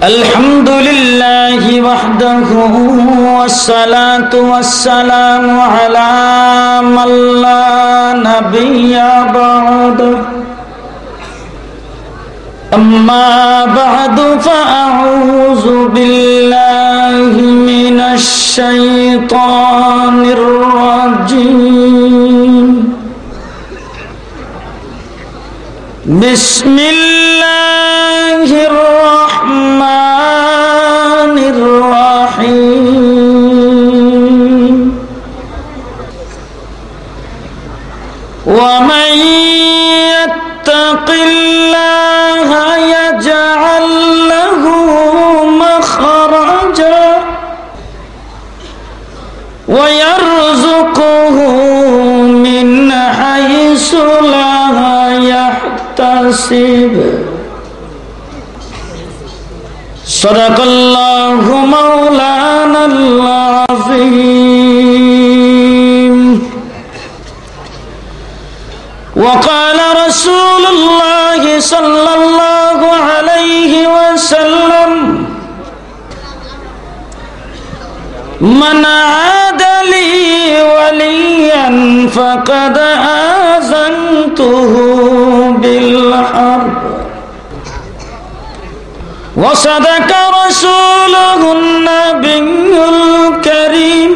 আলহামদুলিল্লাহি ওয়াহদাহু ওয়াসসালাতু ওয়াসসালামু আলা মান লা নাবিয়্যা বা'দাহু আম্মা বা'দু ফাআউযু বিল্লাহি মিনাশ শাইতানির রাজীম বিসমিল্লাহির রহমানির রহিম ওয়া মান ইয়াত্তাকিল্লাহা ইয়াজআল লাহু মাখরাজা ওয়া ইয়ারযুকুহু মিন হাইসু লা ইয়াহতাসিব সাদাকাল্লাহু মাওলানাল আযীম ওয়া ক্বালা রাসূলুল্লাহি সাল্লাল্লাহু আলাইহি ওয়াসাল্লাম মান আদা লি ওয়ালিয়ান ফাকাদ আযানতুহু বিল হারব ওয়া সাদাকা রাসূলুহুন নাবিয়্যুল কারীম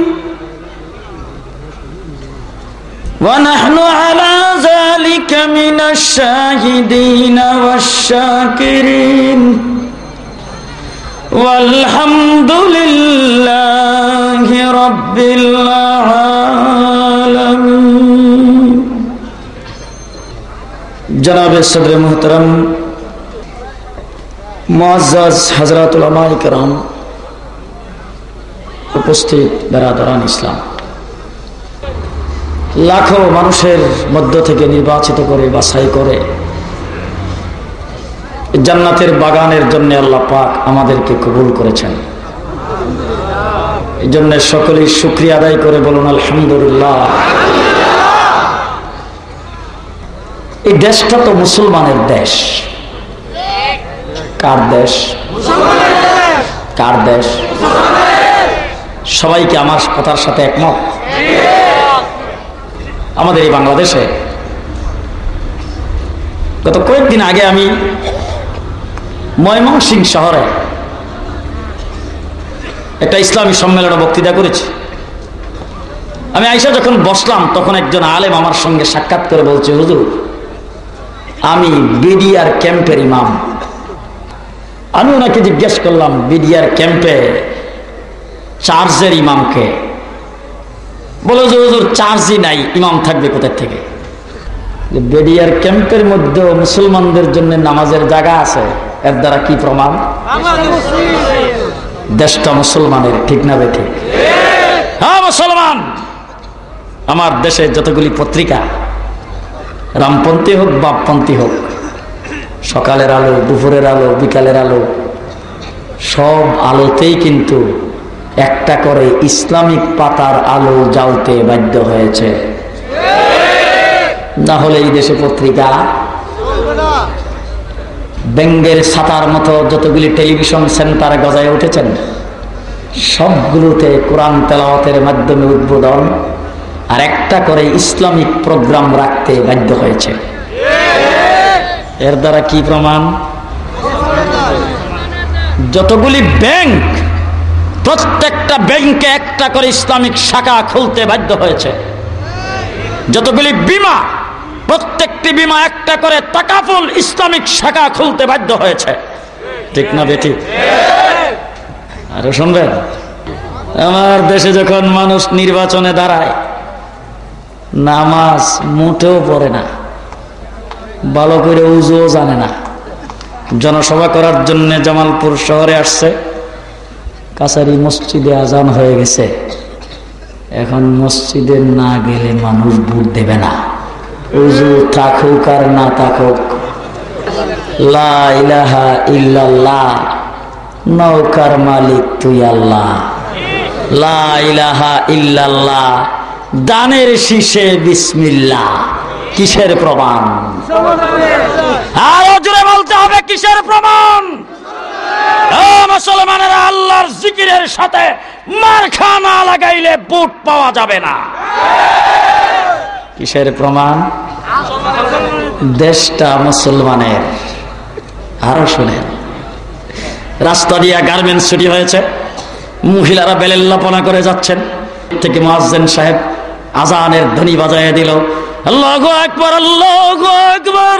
ওয়া নাহনু আলা যালিকা মিনাশ শাহিদিনা ওয়াশ শাকিরিন ওয়ালহামদুলিল্লাহি রাব্বিল আলামিন। জনাবে সদরে মুহতারাম মুআজ্জাজ হযরত উলামায়ে কেরাম, উপস্থিত বেরাদারান ইসলাম, লাখো মানুষের মধ্য থেকে নির্বাচিত করে বাছাই করে জান্নাতের বাগানের জন্য আল্লাহ পাক আমাদেরকে কবুল করেছেন। এই জন্য সকলেই শুকরিয়া আদায় করে বলুন আলহামদুলিল্লাহ। এই দেশটা তো মুসলমানের দেশ। কার দেশ? কার দেশ? সবাই কি আমার কথার সাথে একমত? আমাদের এই বাংলাদেশে গত কয়েকদিন আগে আমি ময়মনসিংহ শহরে একটা ইসলামী সম্মেলনে বক্তৃতা করেছি। আমি আইসা যখন বসলাম তখন একজন আলেম আমার সঙ্গে সাক্ষাৎ করে বলছে, হুজুর আমি বিডিআর ক্যাম্পের ইমাম। আমি ওনাকে জিজ্ঞেস করলাম, বিডিআর ক্যাম্পে চার্জের ইমামকে? বলে যে হুজুর চার্জই নাই, ইমাম থাকবে কোথা থেকে? বিডিআর ক্যাম্পের মধ্যে মুসলমানদের জন্য নামাজের জায়গা আছে, এর দ্বারা কি প্রমাণ? দেশটা মুসলমানের, ঠিক না বে ঠিক? হ্যাঁ মুসলমান। আমার দেশে যতগুলি পত্রিকা, রামপন্থী হোক বামপন্থী হোক, সকালের আলো, দুপুরের আলো, বিকালের আলো, সব আলোতেই কিন্তু একটা করে ইসলামিক পাতার আলো জ্বালতে বাধ্য হয়েছে। না হলে এই দেশে পত্রিকা বেঙ্গের ছাতার মতো যতগুলি টেলিভিশন সেন্টারে গজায় উঠেছেন, সবগুলোতে কোরআন তেলাওয়াতের মাধ্যমে উদ্বোধন আর একটা করে ইসলামিক প্রোগ্রাম রাখতে বাধ্য হয়েছে। এর দ্বারা কি প্রমাণ? যতগুলি ব্যাংক, প্রত্যেকটা ব্যাংকে একটা করে ইসলামিক শাখা খুলতে বাধ্য হয়েছে। যতগুলি বীমা, প্রত্যেকটি বীমা একটা করে তাকাফুল ইসলামিক শাখা খুলতে বাধ্য হয়েছে, ঠিক না বেটি? আরো শুনবেন, আমার দেশে যখন মানুষ নির্বাচনে দাঁড়ায় নামাজ মোটেও পড়ে না, ভালো করে উজুও জানে না। জনসভা করার জন্য জামালপুর শহরে আসছে, কাছারি মসজিদে আজান হয়ে গেছে, এখন মসজিদে না গেলে মানুষ ভোট দেবে না। উজু থাকুক আর না থাকুক, লা ইলাহা ইল্লাল্লাহ, নৌকার মালিক তুই আল্লাহ, লা ইলাহা ইল্লাল্লাহ, দানের শীষে বিসমিল্লাহ। কিসের প্রমাণ? আরো জোরে বলতে হবে, কিসের প্রমাণ? সাথে মার্কা না লাগাইলে ভোট পাওয়া যাবে না। কিসের প্রমাণ? দেশটা মুসলমানের। আরো শুনেন, রাস্তা দিয়ে গার্মেন্টস ছুটি হয়েছে, মহিলারা বেলেল্লাপনা করে যাচ্ছেন, থেকে মুয়াজ্জিন সাহেব আজানের ধ্বনি বাজায় দিল, আল্লাহু আকবার, আল্লাহু আকবার।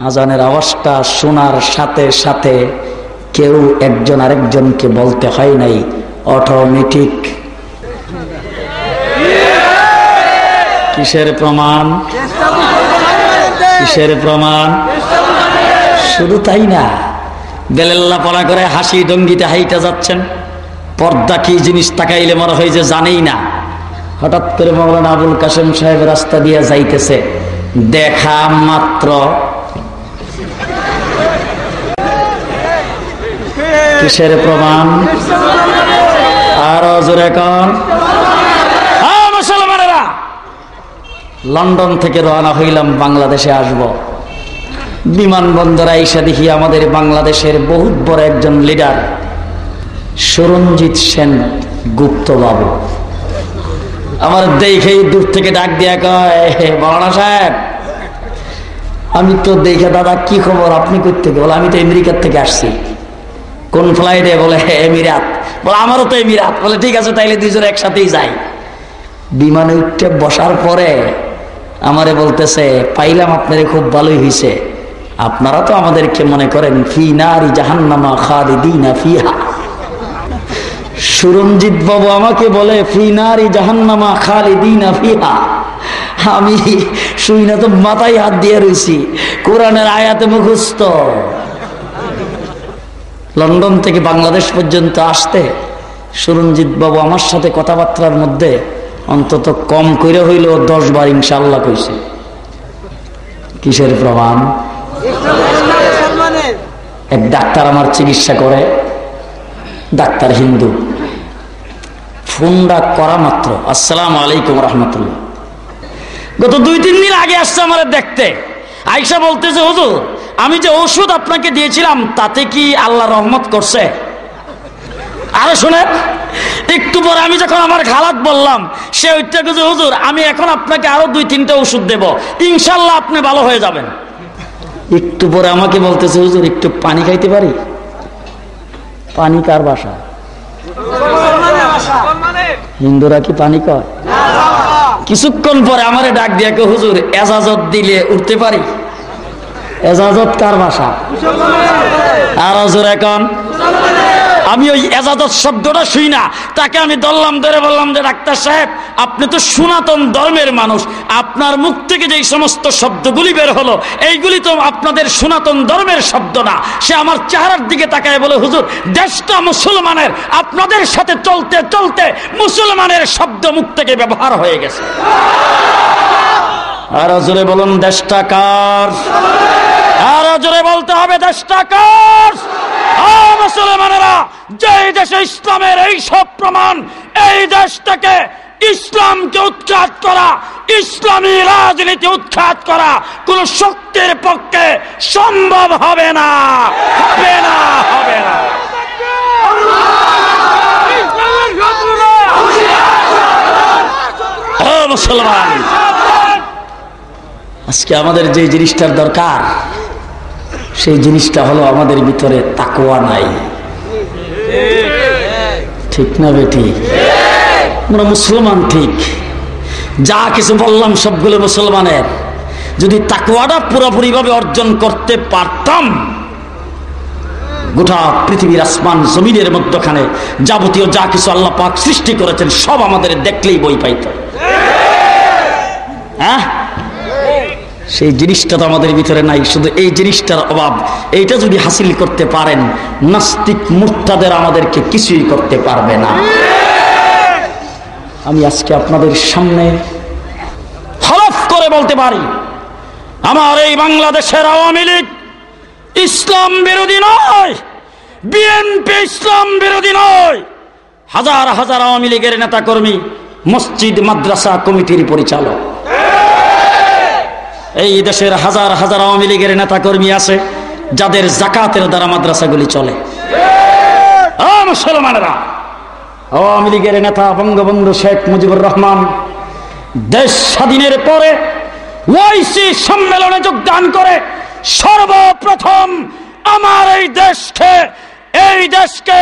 আজানের আওয়াজটা শোনার সাথে সাথে কেউ একজন আরেকজনকে বলতে হয় নাই, অটোমেটিক। কিসের প্রমাণ? কিসের প্রমাণ? শুধু তাই না, বেলেল্লাপনা করে হাসি ডঙ্গিতে হাইটা যাচ্ছেন, পর্দা কি জিনিস তাকাইলে মনে হয় যে জানেই না। হঠাৎ করে মাওলানা আবুল কাসেম সাহেব রাস্তা দিয়ে যাইতেছে, দেখা মাত্র কিসের প্রমাণ? আরো জোরে কন। মুসলমানেরা, লন্ডন থেকে রওনা হইলাম, বাংলাদেশে আসব। বিমানবন্দরে আইসা দেখি আমাদের বাংলাদেশের বহুত বড় একজন লিডার সুরঞ্জিত সেন গুপ্ত বাবু আমার দেখেই দূর থেকে ডাক দিয়া কয়, মাওলানা সাহেব। আমি তো দেখে, দাদা কি খবর, আপনি কই থেকে? বলে আমি তো আমেরিকার থেকে আসছি। কোন ফ্লাইটে? বলে এমিরাত। বলে আমারও তো এমিরাত। বলে ঠিক আছে, তাইলে দুইজন একসাথেই যাই। বিমানে উঠে বসার পরে আমারে বলতেছে, পাইলাম আপনারে, খুব ভালোই হইছে। আপনারা তো আমাদেরকে মনে করেন ফি নারি জাহান্নামা খালিদিনা ফিহা। সুরঞ্জিত বাবু আমাকে বলে ফি নারি জাহান্নামা খালিদিনা ফিহা। আমি শুই না তো মাথায় হাত দিয়ে রইছি, কোরআনের আয়াতে মুখস্থ। লন্ডন থেকে বাংলাদেশ পর্যন্ত আসতে সুরঞ্জিত বাবু আমার সাথে কথাবার্তার মধ্যে অন্তত কম করে হইলেও 10 বার ইনশাআল্লাহ কইছে। কিসের প্রমাণ? এক ডাক্তার আমার চিকিৎসা করে, ডাক্তার হিন্দু। ফোনটা করা মাত্র আসসালামু আলাইকুম রহমতুল্লাহ। গত 2-3 দিন আগে আসছে আমার দেখতে, আয়েশা বলতেছে, হুজুর আমি যে ওষুধ আপনাকে দিয়েছিলাম তাতে কি আল্লাহ রহমত করছে? আরে শুনে, একটু পরে আমি যখন আমার খালাত বললাম, সে ওইটা কে, হুজুর আমি এখন আপনাকে আরো 2-3টা ওষুধ দেব, ইনশাল্লাহ আপনি ভালো হয়ে যাবেন। একটু পরে আমাকে বলতেছে, হুজুর একটু পানি খাইতে পারি? পানি কার ভাষা? হিন্দুরা কি পানি কয়? কিছুক্ষণ পরে আমারে ডাক দিয়ে, হুজুর এজাজত দিলে উঠতে পারি? এজাজত কার ভাষা? আর হুজুর এখন আমি ওই এজাজত শব্দটা শুই না, তাকে আমি ধরলাম, ধরে বললাম যে ডাক্তার সাহেব আপনি তো সনাতন ধর্মের মানুষ, আপনার মুখ থেকে যেই সমস্ত শব্দগুলি বের হলো এইগুলি তো আপনাদের সনাতন ধর্মের শব্দ না। সে আমার চেহারার দিকে তাকায় বলে, হুজুর দেশটা মুসলমানের, আপনাদের সাথে চলতে চলতে মুসলমানের শব্দ মুখ থেকে ব্যবহার হয়ে গেছে। আর জোরে বলুন দেশটা কার? আর জোরে বলতে হবে দেশটা কার? মুসলমানেরা, যে দেশে ইসলামের এই সব প্রমাণ, এই দেশ থেকে ইসলামকে উৎখাত করা, ইসলামী রাজনীতি উৎখাত করা কোন শক্তির পক্ষে সম্ভব হবে না, হবে না, হবে না। মুসলমান, আজকে আমাদের যে জিনিসটার দরকার সেই জিনিসটা হলো আমাদের ভিতরে তাকওয়া নাই। ঠিক না বেটি? আমরা মুসলমান ঠিক, যা কিছু বললাম সবগুলো মুসলমানের। যদি তাকওয়াটা পুরোপুরি ভাবে অর্জন করতে পারতাম, গোটা পৃথিবীর আসমান জমিনের মধ্যখানে যাবতীয় যা কিছু আল্লাহ পাক সৃষ্টি করেছেন সব আমাদের দেখলেই বই পাইত। হ্যাঁ, সেই জিনিসটা তো আমাদের ভিতরে নাই, শুধু এই জিনিসটার অভাব। এইটা যদি হাসিল করতে পারেন, নাস্তিক মুরতাদের আমাদেরকে কিছুই করতে পারবে না। আমি আজকে আপনাদের সামনে হলফ করে বলতে পারি, আমার এই বাংলাদেশের আওয়ামী লীগ ইসলাম বিরোধী নয়, বিএনপি ইসলাম বিরোধী নয়। হাজার হাজার আওয়ামী লীগের নেতা কর্মী, মসজিদ মাদ্রাসা কমিটির পরিচালক, এই দেশের হাজার হাজার আওয়ামী লীগের নেতা কর্মী আছে যাদের যাকাতের দ্বারা মাদ্রাসাগুলি চলে। ও মুসলমানেরা, আওয়ামী লীগের নেতা বঙ্গবন্ধু শেখ মুজিবুর রহমান দেশ স্বাধীনের পরে ওআইসি সম্মেলনে যোগদান করে সর্বপ্রথম আমার এই দেশকে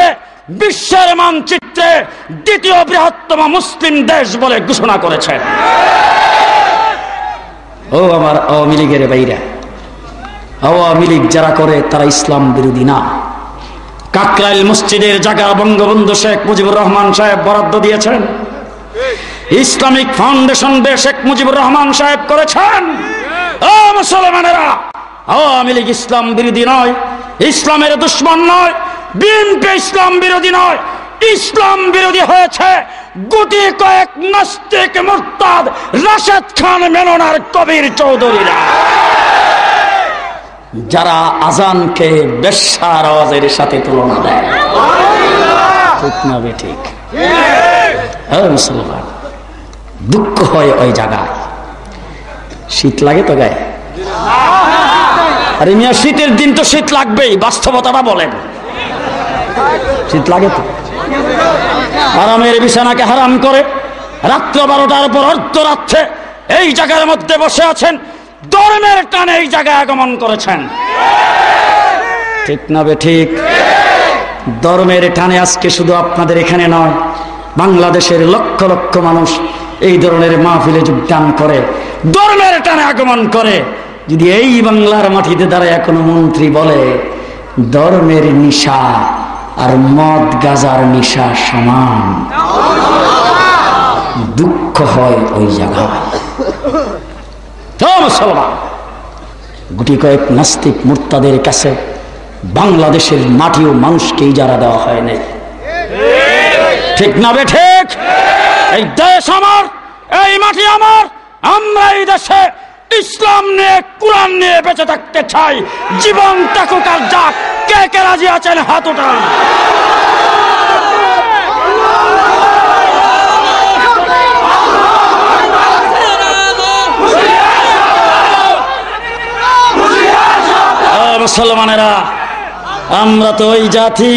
বিশ্বের মানচিত্রে দ্বিতীয় বৃহত্তম মুসলিম দেশ বলে ঘোষণা করেছেন। ও আমার আওয়ামী লীগের ভাইরা, আওয়ামী লীগ যারা করে তারা ইসলাম বিরোধী না। কাকরাইল মসজিদের জায়গা বঙ্গবন্ধু শেখ মুজিবুর রহমান সাহেব বরাদ্দ দিয়েছেন, ইসলামিক ফাউন্ডেশন শেখ মুজিবুর রহমান সাহেব করেছেন। ও মুসলমানেরা, আওয়ামী লীগ ইসলাম বিরোধী নয়, ইসলামের দুশ্মন নয়, বিএনপি ইসলাম বিরোধী নয়। ইসলাম বিরোধী হয়েছে গুটি কয়েক নাস্তিক মুরতাদ রাশেদ খান মেনন আর কবির চৌধুরীরা, যারা আজানকে বেশ্যার আওয়াজের সাথে তুলনা দেয়। ঠিক না বেঠিক? মুসলমান, দুঃখ হয় ওই জায়গায়। শীত লাগে তো গায়ে? আরে মিয়া, শীতের দিন তো শীত লাগবেই, বাস্তবতাটা বলেন। শীত লাগে তো? আরামের বিছানাকে হারাম করে রাত্র 12টার পর অর্ধরাত্রে এই জায়গার মধ্যে বসে আছেন, ধর্মের টানে এই জায়গায় আগমন করেছেন। ঠিক না বেঠিক? ধর্মের টানে আজকে শুধু আপনাদের এখানে নয়, বাংলাদেশের লক্ষ লক্ষ মানুষ এই ধরনের মাহফিলে যোগদান করে, ধর্মের টানে আগমন করে। যদি এই বাংলার মাটিতে দাঁড়ায় কোনো মন্ত্রী বলে ধর্মের নিশা আর মদ গাজার নিশা সমান, দুঃখ হয় ওই জায়গায়। মুসলমান, গুটি কয়েক নাস্তিক মুরতাদের কাছে বাংলাদেশের মাটি ও মানুষকে ইজারা দেওয়া হয় নাই। ঠিক না বেঠিক? এই দেশ আমার, এই মাটি আমার, আমরা এই দেশে ইসলাম নিয়ে, কোরআন নিয়ে বেঁচে থাকতে চাই। জীবন থাকুক আর যাক। কে কে রাজি আছেন হাত উঠান। মুসলমানেরা, আমরা তো ওই জাতি,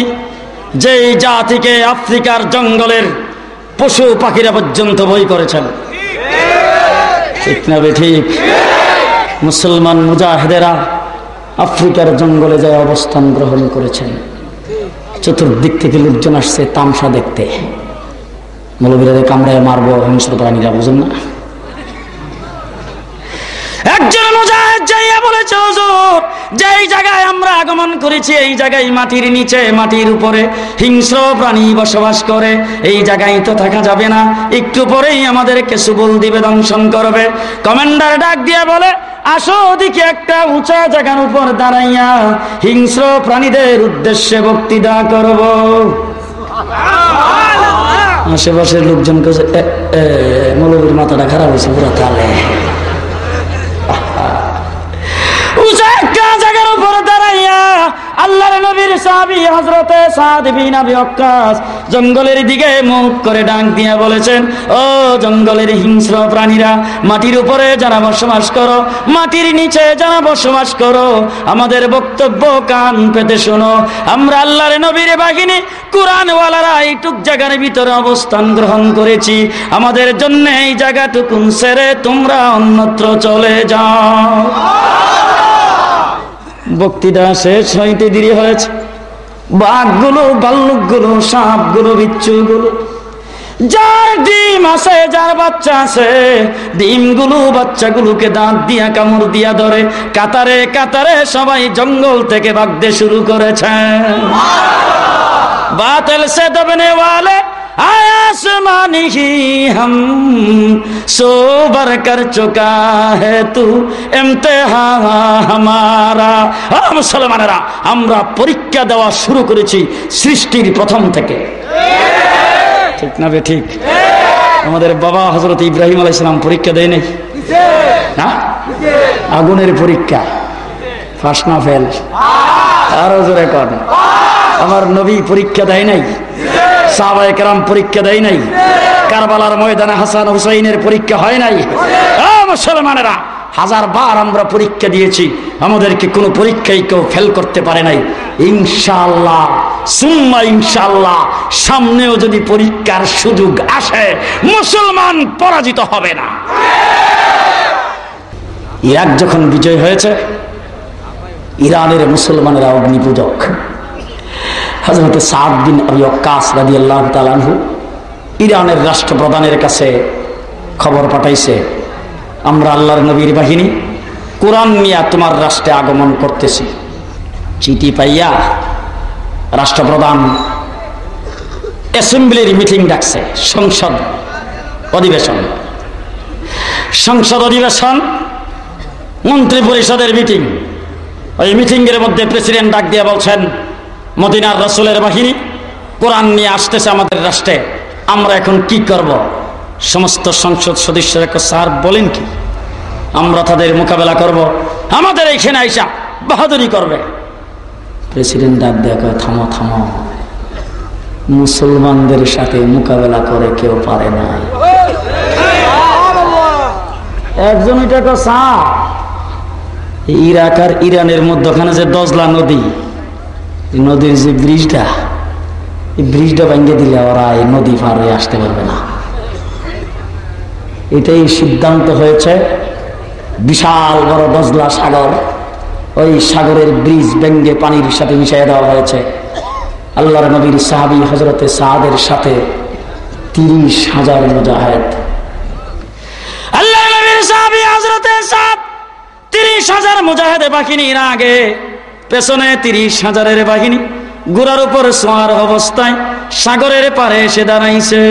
যেই জাতিকে আফ্রিকার জঙ্গলের পশু পাখিরা পর্যন্ত ভয় করেছেন। ঠিক না বেঠিক? মুসলমান মুজাহিদেরা আফ্রিকার জঙ্গলে যায় অবস্থান গ্রহণ করেছেন। চতুর্দিক থেকে লোকজন আসছে তামসা দেখতে। মৌলবীরা কামড়ায় মারবো, হিংস্র প্রাণীরা, বুঝুন না? একজন মুজাহিদ যাইয়া বলেছে, হুজুর, যেই জায়গায় আমরা আগমন করেছি এই জায়গায় মাটির নিচে, মাটির উপরে হিংস্র প্রাণী বসবাস করে, এই জায়গায় তো থাকা যাবে না, একটু পরেই আমাদেরকে সুবল দিবে, দংশন করবে। কমান্ডার ডাক দিয়ে বলে, আসো ওদিকে একটা উঁচা জায়গার উপর দাঁড়াইয়া হিংস্র প্রাণীদের উদ্দেশ্যে বক্তৃতা করব। আশেপাশের লোকজন কাছে মৌলবীর মাথাটা খারাপ হয়েছে পুরা তালে। আল্লাহর নবীর সাহাবী হযরতে সাদ বিন আবি ওয়াক্কাস জঙ্গলের দিকে মুখ করে ডাক দিয়ে বলেছেন, ও জঙ্গলের হিংস্র প্রাণীরা, মাটির উপরে যারা বসবাস করো, মাটির নিচে যারা বসবাস করো, আমাদের বক্তব্য কান পেতে শোনো। আমরা আল্লাহর নবীর বাহিনী কুরআনওয়ালারা এইটুক জায়গার ভিতরে অবস্থান গ্রহণ করেছি, আমাদের জন্য এই জায়গাটুকু ছেড়ে তোমরা অন্যত্র চলে যাও। বক্তৃতা শেষ হইতে দেরি হয়েছে। বাঘগুলো, ভাল্লুকগুলো, সাপগুলো, বিচ্ছুগুলো, যার ডিম আছে, যার বাচ্চা আছে, ডিমগুলো বাচ্চাগুলোকে দাঁত দিয়া কামড় দিয়া ধরে কাতারে কাতারে সবাই জঙ্গল থেকে ভাগতে শুরু করেছে। বাতিল সে দবনে ওয়ালে आसमानी ही हम सोबर कर चुका है तू इम्तिहा हमारा। মুসলমানেরা, আমরা পরীক্ষা দেওয়া শুরু করেছি সৃষ্টির প্রথম থেকে। ঠিক না ঠিক? আমাদের বাবা হযরত ইব্রাহিম আলাইহিস সালাম পরীক্ষা দেয় নাই না? আগুনের পরীক্ষা, পাস না ফেল? আরো জোরে কর। আমার নবী পরীক্ষা দেয় নাই? সাহাবায়ে কেরাম পরীক্ষা দেয় নাই? কারবালার ময়দানে হাসান হুসাইনের পরীক্ষা হয় নাই? মুসলমানেরা, হাজারবার আমরা পরীক্ষা দিয়েছি, আমাদেরকে কোনো পরীক্ষায় কেউ ফেল করতে পারে নাই। ইনশাআল্লাহ সুম্মা ইনশাআল্লাহ সামনেও যদি পরীক্ষার সুযোগ আসে মুসলমান পরাজিত হবে না। ইরাক যখন বিজয় হয়েছে, ইরানের মুসলমানেরা অগ্নিপূজক হযরত সাদ বিন আবি ওয়াক্কাস রাদিয়াল্লাহু তাআলা আনহু ইরানের রাষ্ট্রপ্রধানের কাছে খবর পাঠাইছে, আমরা আল্লাহর নবীর বাহিনী কোরআন নিয়ে তোমার রাষ্ট্রে আগমন করতেছি। চিঠি পাইয়া রাষ্ট্রপ্রধান অ্যাসেম্বলির মিটিং ডাকছে, সংসদ অধিবেশন মন্ত্রী পরিষদের মিটিং। ওই মিটিং এর মধ্যে প্রেসিডেন্ট ডাক দিয়ে বলছেন, মদিনার রাসূলের বাহিনী কোরআন নিয়ে আসতেছে আমাদের রাষ্ট্রে, আমরা এখন কি করব? সমস্ত সংসদ সদস্যরা স্যার বলেন কি, আমরা তাদের মোকাবেলা করব, আমাদের এইখানে আইসা বাহাদুরি করবে। প্রেসিডেন্ট ডাক দেয়া কয়, থামো থামো, মুসলমানদের সাথে মোকাবেলা করে কেউ পারে না। একজন এটাকে স্যার, ইরাক আর ইরানের মধ্যখানে যে দজলা নদী, নদীর যে ব্রিজটা, এই ব্রিজটা ভেঙে দিলে ওরা এই নদী পার হয়ে আসতে পারবে না। এটাই সিদ্ধান্ত হয়েছে। বিশাল বড় দজলা সাগর, ওই সাগরের ব্রিজ ভেঙে পানির সাথে মিশিয়ে দেওয়া হয়েছে। আল্লাহর নবীর সাহাবী হযরতে সাদের সাথে 30,000 মুজাহিদ, আল্লাহর নবীর সাহাবী হযরতে সাদ 30,000 মুজাহিদ বাহিনীর আগে পেছনে 30,000-এর বাহিনী ঘোড়ার উপর সোয়ার অবস্থায় সাগরের পারে এসে দাঁড়াইছে।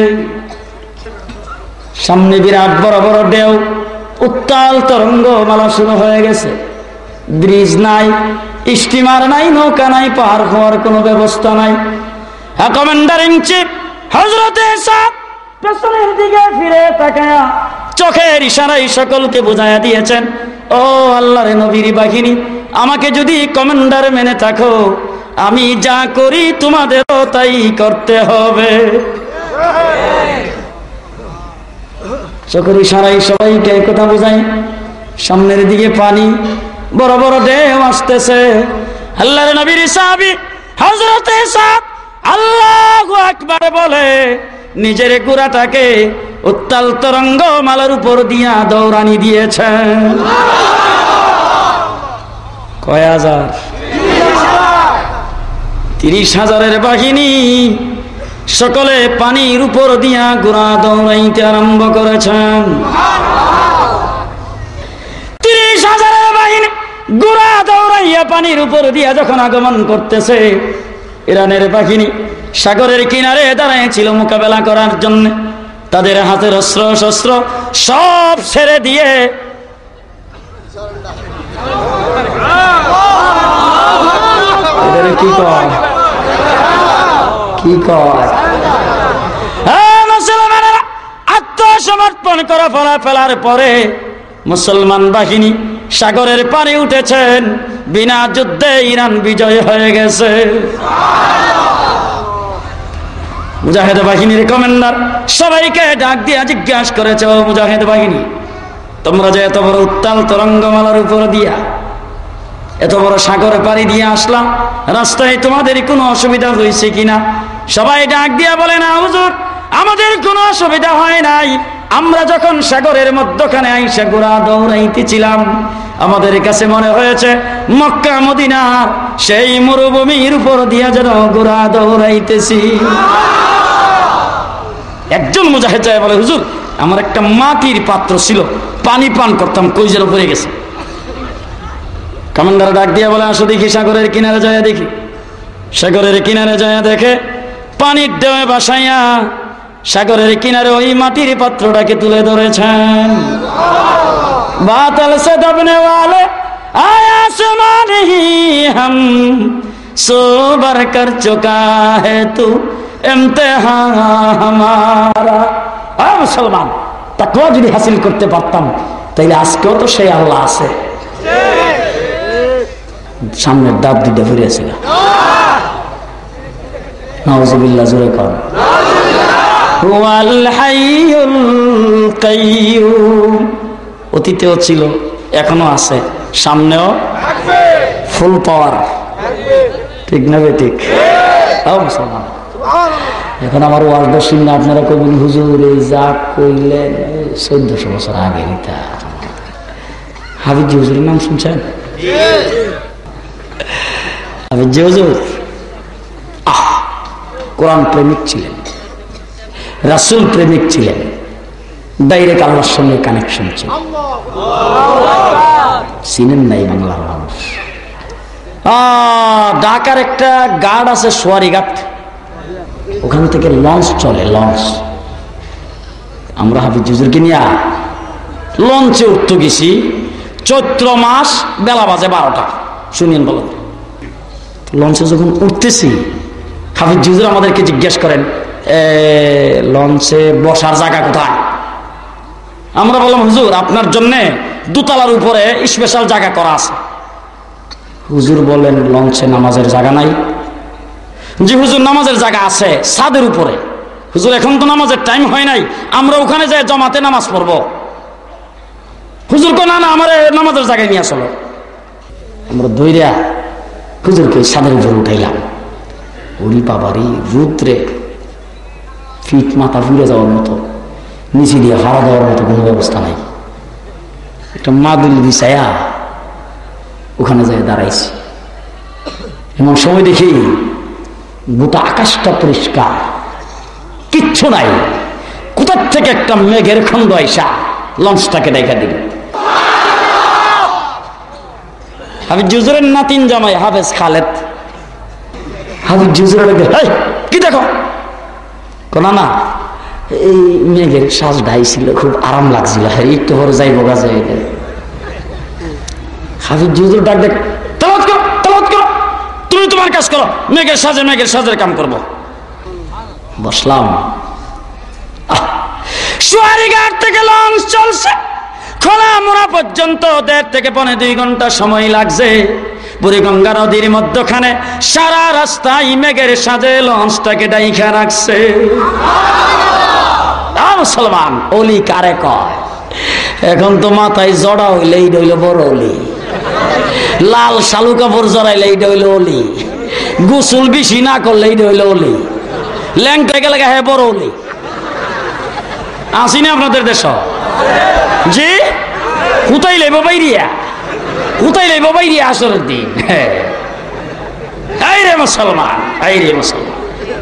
সামনে বিরাট বড় বড় ঢেউ, উত্তাল তরঙ্গ মালা শুরু হয়ে গেছে। ব্রিজ নাই, স্টিমার নাই, নৌকা নাই, পার হওয়ার কোনো ব্যবস্থা নাই। কমান্ডার ইন চিফ হযরতে সাদ পেছনের দিকে ফিরে তাকায়া চোখের ইশারায় সকলকে বুঝাইয়া দিয়েছেন, ও আল্লাহর নবীর বাহিনী, আমাকে যদি কমান্ডার মেনে থাকো, আমি যা করি তোমাদেরও তাই করতে হবে। চোখের ইশারায় সবাইকে কথা বোঝাই। সামনের দিকে পানি, বড় বড় ঢেউ আসতেছে। আল্লাহর নবীর সাহাবী হযরতে সাদ আল্লাহু আকবার বলে নিজের ঘোড়াটাকে উত্তাল তরঙ্গ মালার উপর দিয়া দৌড়ানি দিয়েছেন। কয় হাজার? 30,000-এর বাহিনী সকলে পানির উপর দিয়া ঘোড়া দৌড়াইতে আরম্ভ করেছেন। 30,000-এর বাহিনী ঘোড়া দৌড়াইয়া পানির উপর দিয়া যখন আগমন করতেছে, ইরানের বাহিনী সাগরের কিনারে দাঁড়াইছিল মোকাবেলা করার জন্য। তাদের হাতের অস্ত্র শস্ত্র সব ছেড়ে দিয়ে কি কয় মুসলমানেরা আত্মসমর্পণ করা ফেলার পরে মুসলমান বাহিনী সাগরের পারে উঠেছেন। বিনা যুদ্ধে ইরান বিজয় হয়ে গেছে। মুজাহিদ বাহিনীর কমান্ডার সবাইকে ডাক দিয়ে জিজ্ঞাসা করেছে, ও মুজাহিদ বাহিনী, তোমরা যে এত বড় উত্তাল তরঙ্গমালার উপর দিয়া এত বড় সাগর পাড়ি দিয়ে আসলাম, রাস্তায় তোমাদের কোনো অসুবিধা হয়েছে কিনা? সবাই ডাক দিয়া বলে, না হুজুর, আমাদের কোনো অসুবিধা হয় নাই। আমরা যখন সাগরের মধ্যখানে আইসা ঘোড়া দৌড়াইতেছিলাম, আমাদের কাছে মনে হয়েছে মক্কা মদিনা সেই মরুভূমির উপর দিয়া যেন ঘোড়া দৌড়াইতেছি। একজন মুজাহিদ যায় বলে, হুজুর, আমার একটা মাটির পাত্র ছিল, পানি পান করতাম, কই যেন পড়ে গেছে। কমান্ডার ডাক দিয়া বলে, আসো দেখি সাগরের কিনারে যায় দেখি। সাগরের কিনারে যায় দেখে পানির ঢেউয়ে ভাসাইয়া সাগরের কিনারে ওই মাটির পাত্রটাকে তুলে ধরেছেন। বাতল সে দবনে ওয়ালে আয়া আসমান হি হাম সোবার কর চুকা হে তু ইমতিহান হামারা। মুসলমান, তাকওয়া যদি হাসিল করতে পারতাম তাইলে আজকেও তো সেই আল্লাহ আছে। সামনের দাঁত দিতে ফিরেছিল। নাউজুবিল্লাহ, জোরে কর। হুয়াল হাইয়ুল কাইয়্যুম। অতীতেও ছিল, এখনো আছে, সামনেও ফুল পাওয়ার। ঠিক না বে ঠিক? মুসলমান। এখন আমার ওয়াজটা শুনলে আপনারা কবুল হুজুর এই যা কইলেন 1400 বছর আগে এটা। হাফিজ হুজুরের নাম শুনছেন? হাফিজ হুজুর কোরআন প্রেমিক ছিলেন, রাসূল প্রেমিক ছিলেন, ডাইরেক্ট আল্লাহর সঙ্গে কানেকশন ছিল। চিনেন নাই বাংলার মানুষ? ঢাকার একটা ঘাট আছে সোয়ারি ঘাট, ওখান থেকে লঞ্চ চলে, লঞ্চ। আমরা হাফিজ হুজুরকে নিয়ে লঞ্চে উঠতে গেছি, চৈত্র মাস, বেলা বাজে 12টা। শুনিয়েন বলেন, লঞ্চে যখন উঠতেছি হাফিজ হুজুর আমাদেরকে জিজ্ঞেস করেন লঞ্চে বসার জায়গা কোথায়? আমরা বললাম হুজুর আপনার জন্য দোতলার উপরে স্পেশাল জায়গা করা আছে। হুজুর বলেন লঞ্চে নামাজের জায়গা নাই? জি হুজুর নামাজের জায়গা আছে ছাদের উপরে। হুজুর এখন তো নামাজের টাইম হয় নাই, আমরা ওখানে যাই জমাতে নামাজ পড়বো। হুজুর কো না না আমার নামাজের জায়গায় নিয়ে আসলো। আমরা দইরা হুজুরকে ছাদের উপরে উঠাইলাম। ওরি বাবারি রুদ্রে ফিট মাথা ফুলে যাওয়ার মতো, নিচে দিয়ে হারা দেওয়ার মতো কোনো ব্যবস্থা নাই। একটা মাদুল বিছায়া ওখানে যাই দাঁড়াইছি। এমন সময় দেখি গোটা আকাশটা পরিষ্কার, কিচ্ছু নাই। কোথার থেকে একটা মেঘের খন্ড আইসা লঞ্চটাকে দেখা দিল। হাফিজ হুজুরের নাতিন জামাই হাফেজ খালেদ। হাফিজ হুজুরের কি দেখো? কোনা না এই মেঘের শ্বাস ঢাইছিল, খুব আরাম লাগছিল, হ্যাঁ একটু পরে যাইব গাছে। হাফিজ হুজুর ডাক দেখ, তেলাওয়াত করো, তেলাওয়াত করো, তুমি তোমার কাজ করো, মেঘের সাজের কাম করবো। বসলাম। সোয়ারিঘাট থেকে লঞ্চ চলছে খোলা মোড়া পর্যন্ত 1.5 থেকে 2.5 ঘন্টা সময় লাগছে। বুড়িগঙ্গা নদীর মধ্যখানে সারা রাস্তায় মেঘের সাজে লঞ্চটাকে ডাইখা রাখছে। মুসলমান অলি কারে কয়? এখন তো মাথায় জড়া হইলে এইটা হইল বড় অলি, লাল শালু কাপড় জড়াইলে এইটা হইল অলি, গোসল বেশি না করলে এইটা হইল অলি, ল্যাংটা গেলে হ্যাঁ বড় অলি। আসিনি আপনাদের দেশ? জি কোথায় লাইব বাইরিয়া, কোথায় লাইব বাইরিয়া আসরের দিন। এই রে মুসলমান, এই রে মুসলমান,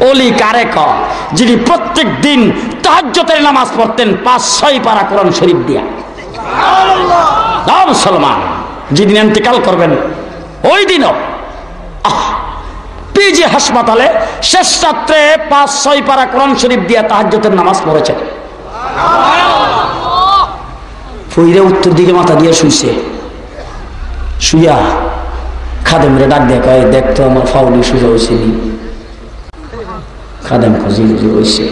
অলি কারে কয়? যিনি প্রত্যেক দিন তাহাজ্জুদের নামাজ পড়তেন 5-6 পারা কোরআন শরীফ দিয়া। মুসলমান যেদিন ইন্তেকাল করবেন ওই দিনও পিজি হাসপাতালে শেষ রাত্রে 5-6 পারা কোরআন শরীফ দিয়া তাহাজ্জুদের নামাজ পড়েছেন। ফইরা উত্তর দিকে মাথা দিয়ে শুইছে। শুইয়া খাদেমরে ডাক দিয়ে কয় দেখতো আমার ফাউলি সোজা হয়েছে নি? খাদেম খুঁজি হয়েছে।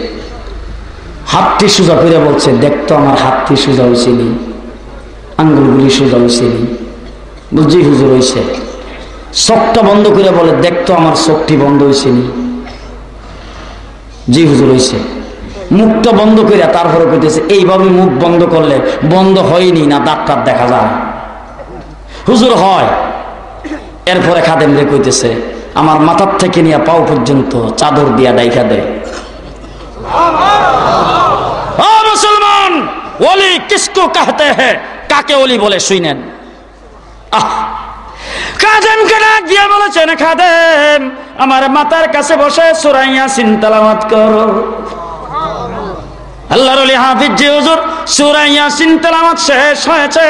হাতটি সোজা করে বলছে দেখতো আমার হাতটি সোজা হয়েছে নি, আঙ্গুলগুলি সোজা হয়েছে নি? বুঝি হুজুর হয়েছে। চোখটা বন্ধ করে বলে দেখতো আমার চোখটি বন্ধ হয়েছে নি? জি হুজুর হয়েছে। মুখটা বন্ধ করে তারপরে কইতেছে এইভাবে মুখ বন্ধ করলে বন্ধ হয়নি না দাঁত দেখা যায়? হুজুর হয়। এরপরে খাদেম রে কইতেছে আমার মাথার থেকে নিয়ে পাও পর্যন্ত চাদর দিয়া ডাইখা দেয়। ও মুসলমান, ওলি কিসকো কাহতে হ্যায়, কাকে ওলি বলে শুনেন। খাদেমকে ডাক দিয়ে বলেছেন খাদেম আমার মাথার কাছে বসে সূরা ইয়াসিন তেলাওয়াত করো। আল্লাহর ওলি হাফিজ জি হুজুর সূরা ইয়াসিন তেলাওয়াত শেষ হয়েছে,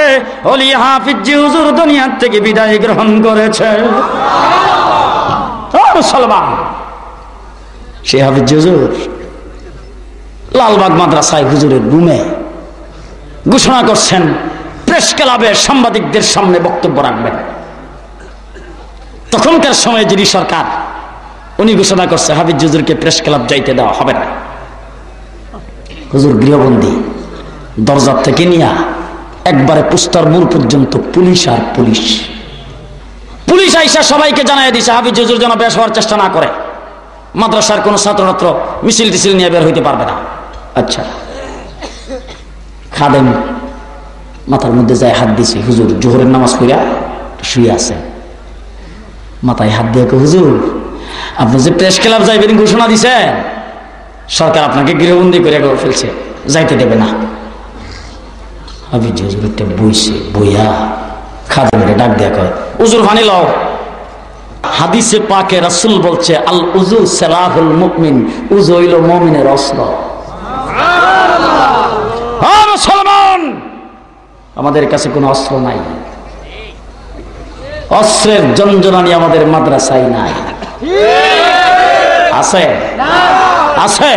ওলি হাফিজ জি হুজুর দুনিয়া থেকে বিদায় গ্রহণ করেছে। ও মুসলমান, সেই হাফিজ জি হুজুর লালবাগ মাদ্রাসায় হুজুরের রুমে ঘোষণা করছেন প্রেস ক্লাবে সাংবাদিকদের সামনে বক্তব্য রাখবেন। তখনকার সময়ে যিনি সরকার উনি ঘোষণা করছে হাফিজ হুজুরকে প্রেস ক্লাব যাইতে দেওয়া হবে না। হুজুর গৃহবন্দী, দরজার থেকে নিয়ে একবারে পুস্তার মূল পর্যন্ত পুলিশ আর পুলিশ। পুলিশ আইসা সবাইকে জানাই দিছে হাফিজ হুজুর যেন বেশ হওয়ার চেষ্টা না করে, মাদ্রাসার কোনো ছাত্রছাত্র মিছিল টিছিল নিয়ে বের হইতে পারবে না। আচ্ছা, খাদেম মাথার মধ্যে যায় হাত দিছে। হুজুর জোহরের নামাজ পড়িয়া শুয়ে আছে, মাথায় হাত দিয়ে হুজুর আপনি যে প্রেস ক্লাব যাইবেন ঘোষণা দিছেন, সরকার আপনাকে গৃহবন্দী করে ফেলছে, যাইতে দেবে না। হাফিজ হুজুরটা বইছে, বইয়া খাদেমকে ডাক দেয়া কয়, উজুর পানি লও। হাদিসে পাকে রাসূল বলছে, আল উযু সালাহুল মুমিন, উযু হইল মুমিনের অস্ত্র। সুবহানাল্লাহ। মুসলমান, আমাদের কাছে কোনো অস্ত্র নাই, অস্ত্রের জঞ্জনানি আমাদের মাদ্রাসায় নাই। আছে? আছে?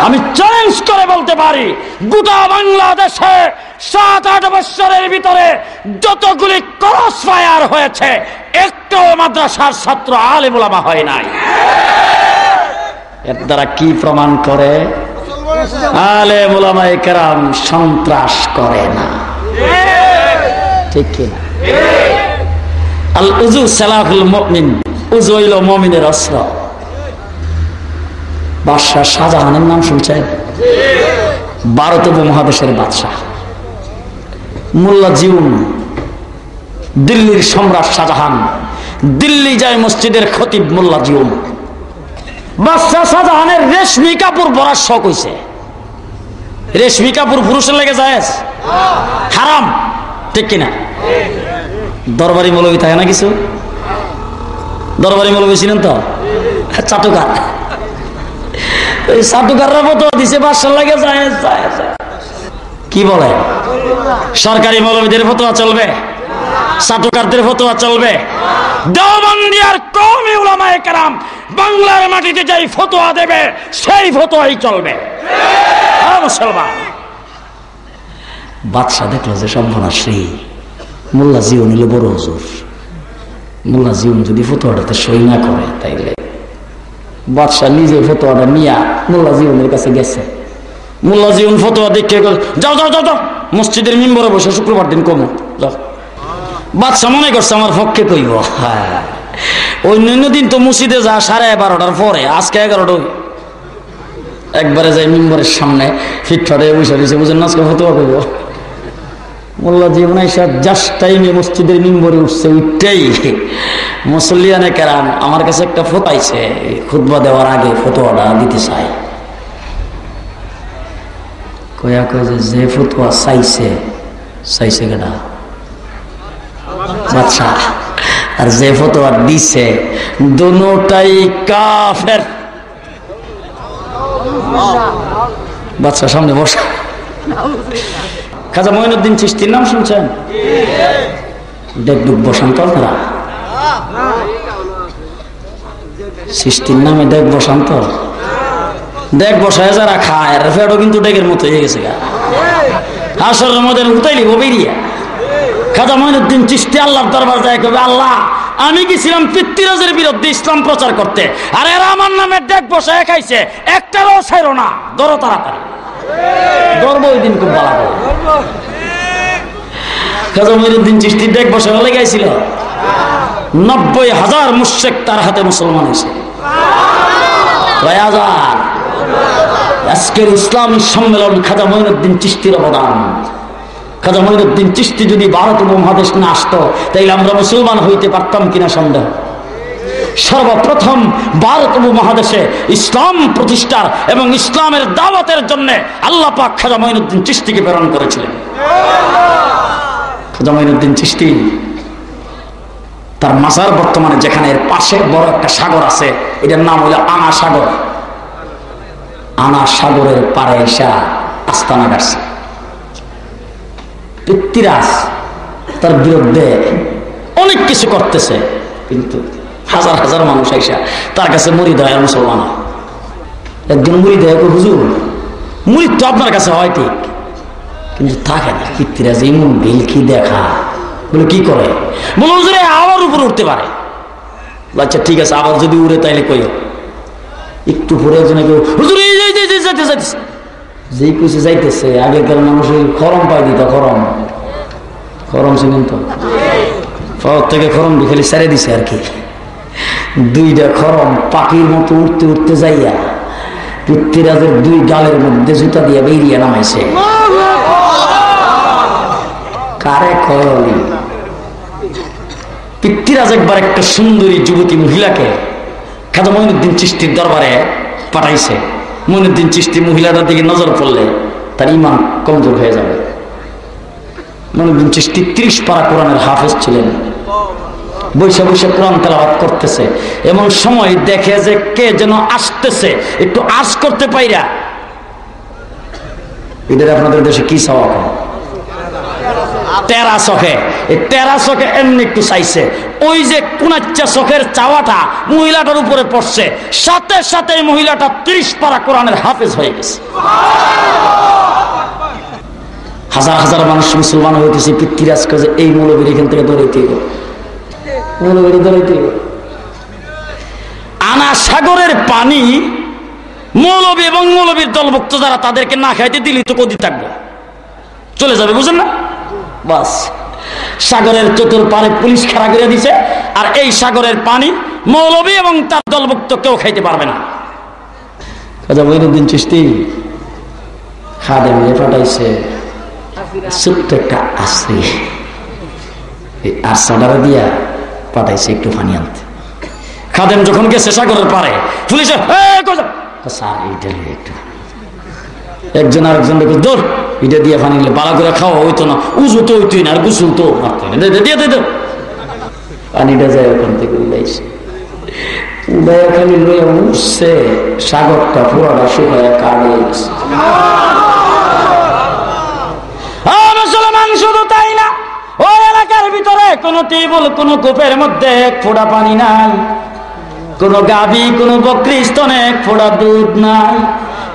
আমি চ্যালেঞ্জ করে বলতে পারি, গোটা বাংলাদেশে 7-8 বছরের ভিতরে যতগুলি ক্রস ফায়ার হয়েছে, একটাও মাদ্রাসার ছাত্র আলেম ওলামা হয় নাই। এর দ্বারা কি প্রমাণ করে? আলেম ওলামায়ে কেরাম সন্ত্রাস করে না, ঠিক কিনা? আল উযু সালাহুল মুমিন, উযু হইল মুমিনের অস্ত্র। বাদশাহ শাহজাহানের নাম শুনছেন? ভারত উপমহাদেশের বাদশাহ মোল্লা জিউন, দিল্লির সম্রাট শাহজাহান, দিল্লি যায় মসজিদের খতিব মোল্লা জিউন। বাদশাহ শাহজাহানের রেশমি কাপড় পরার শখ হইছে। রেশমি কাপড় পুরুষের লেগে যায় হারাম, ঠিক কিনা? দরবারি মৌলবী থাকে না কিছু, দরবারি মৌলবী ছিলেন তো চাটুকার, ওই চাটুকাররা মতো দিছে বাদশার লাগে যায়। কি বলে? সরকারি মৌলবীদের ফতোয়া চলবে? চাটুকারদের ফতোয়া চলবে? দেওবন্দি আর কওমি উলামায়ে কেরাম বাংলার মাটিতে যাই ফতোয়া দেবে, সেই ফতোয়াই চলবে। মুসলমান, বাদশা দেখলো যে সর্বনাশী, মোল্লা জিউন হলো বড় হুজুর, মোল্লা জিউন যদি ফতোয়াটাতে সই না করে, তাইলে বাদশাহ নিজে ফতোয়াটা নিয়া মোল্লা জিউনের কাছে গেছে। মোল্লা জিউন ফতোয়া দেখে যাও যাও যাও যাও, মসজিদের মিম্বরে বসে শুক্রবার দিন কমো যাও। বাদশাহ মনে করছে আমার পক্ষে কইব। হ্যাঁ, অন্যান্য দিন তো মসজিদে যা 12:30 পরে, আজকে 11টা। একবারে যাই মিম্বরের সামনে ফিটফাটে বসে দিয়েছে, বুঝেন না আজকে ফতোয়া কইব। মোল্লা জীবন জাস্ট টাইমে মসজিদের মিম্বরে উঠছে, উঠতেই মুসল্লিয়ানে কেরাম আমার কাছে একটা ফতোয়াইছে, খুতবা দেওয়ার আগে ফতোয়াটা দিতে চাই। কয়া কয় যে ফতোয়া চাইছে, চাইছে কেডা? বাদশা। আর যে ফতোয়া দিছে দুটোটাই কাফের। বাদশার সামনে বসা। খাজা মঈনুদ্দিন চিশতির নাম শুনছেন? ডেকডুক বসান্ত আপনারা? চিশতির নামে ডেক বসান্ত, ডেক বসায় যারা খায়, আর ফেডও কিন্তু ডেকের মতো হয়ে গেছে গা। আসরের মধ্যে উতাইলি বেরিয়া। খাজা মঈনুদ্দিন চিশতি আল্লাহর দরবার যায়, কবে আল্লাহ আমি গেছিলাম পিতৃরাজের বিরুদ্ধে ইসলাম প্রচার করতে, আর এরা আমার নামে ডেক বসায় খাইছে, একটারও ছাইরো না, ধরো তাড়াতাড়ি। গর্ব ওই দিন খুব ভালো। খাজা মঈনুদ্দিন চিশতির ডেক বসানো লেগেছিল, 90,000 মুশরিক তার হাতে মুসলমান হয়েছে। 1000। আজকের ইসলামী সম্মেলন খাজা মঈনুদ্দিন চিশতির অবদান। খাজা মঈনুদ্দিন চিশতি যদি ভারত উপমহাদেশ না আসতো, তাইলে আমরা মুসলমান হইতে পারতাম কিনা সন্দেহ। সর্বপ্রথম ভারত উপমহাদেশে ইসলাম প্রতিষ্ঠার এবং ইসলামের দাওয়াতের জন্য আল্লাহ পাক খাজা মঈনুদ্দিন চিশতিকে প্রেরণ করেছিলেন। খাজা মঈনুদ্দিন চিশতি তার মাজার বর্তমানে যেখানে এর পাশে বড় একটা সাগর আছে, এটার নাম হলো আনা সাগর। আনা সাগরের পাড়ে এসে আস্তানা গাড়ছে। পৃথ্বীরাজ তার বিরুদ্ধে অনেক কিছু করতেছে, কিন্তু হাজার হাজার মানুষ আইসা তার কাছে মুরিদ হয় আর মুসলমান। একজন মুরিদ হয়, হুজুর মুরিদ তো আপনার কাছে হয় ঠিক, কিন্তু থাকে না। পৃথ্বীরাজ এমন বেলকি দেখা, বলে কি করে? বলে হুজুর আবার উপরে উঠতে পারে। আচ্ছা ঠিক আছে, আবার যদি উড়ে তাইলে কইও। একটু পরে একজন হুজুর এই যাইতেছে, যেই কইছে যাইতেছে। আগেকার মানুষ ওই খরম পাই দিত, খরম খরম ছিলেন তো, পাওয়ার থেকে খরম খালি ছেড়ে দিছে আর কি। 2টা খরম পাখির মতো উঠতে উঠতে যাইয়া পৃথ্বীরাজের 2 গালের মধ্যে জুতা দিয়া বেরিয়ে নামাইছে। কারে কয়লি? পৃথ্বীরাজ একবার একটা সুন্দরী যুবতী মহিলাকে খাজা মঈনুদ্দিন চিশতির দরবারে পাঠাইছে। মঈনুদ্দিন চিশতি মহিলাটার দিকে নজর পড়লে তার ঈমান কমজোর হয়ে যাবে। মঈনুদ্দিন চিশতি 30 পারা কোরআনের হাফেজ ছিলেন। বৈশা বৈশা কোরআন তেলাওয়াত করতেছে, এমন সময় দেখে যে কে যেন আসতেছে, একটু আশ করতে পাইরা। এদের আপনাদের দেশে কি চাওয়া কম? তেরা চোখে, এই তেরা চোখে এমনি একটু চাইছে, ওই যে কুনাচ্চা চোখের চাওয়াটা মহিলাটার উপরে পড়ছে, সাথে সাথে মহিলাটা 30 পারা কোরআনের হাফেজ হয়ে গেছে। হাজার হাজার মানুষ মুসলমান হইতেছে, পিতৃরাজ কাজে এই মৌলবীর এখান থেকে দৌড়াইতে হবে, মৌলবীর দৌড়াইতে হবে। আনা সাগরের পানি মৌলবী এবং মৌলবীর দলভুক্ত যারা, তাদেরকে না খাইতে দিলি তো কদি থাকবে, চলে যাবে, বুঝেন না? বাস, সাগরের চতুর্পারে পুলিশ খাড়া করে দিছে, আর এই সাগরের পানি মৌলবী এবং তার দলভুক্ত কেউ খাইতে পারবে না। খাজা মঈনুদ্দিন চিশতি খাদেম পাঠাইছে ছোট্ট একটা আশ্রি, এই আশ্রাটা দিয়া পাঠাইছে একটু পানি আনতে। খাদেম যখন গেছে সাগরের পারে, পুলিশে একটু একজন আরেকজন দৌড়, এটা দিয়ে পানি নিলে বালা করে খাওয়া হইতো না, উজু তো হইতই না, আর গুসুল তো পানিটা যায় ওখান থেকে উড়াইছে। উড়াইয়া খালি লইয়া উঠছে, সাগরটা পুরোটা শুকাইয়া কাঠ হয়ে গেছে। মুসলমান শুধু তাই না, ওই এলাকার ভিতরে কোন টিউবওয়েল, কোন কূপের মধ্যে এক ফোঁটা পানি নাই, কোন গাভী, কোন বকরি স্তনে এক ফোঁটা দুধ নাই,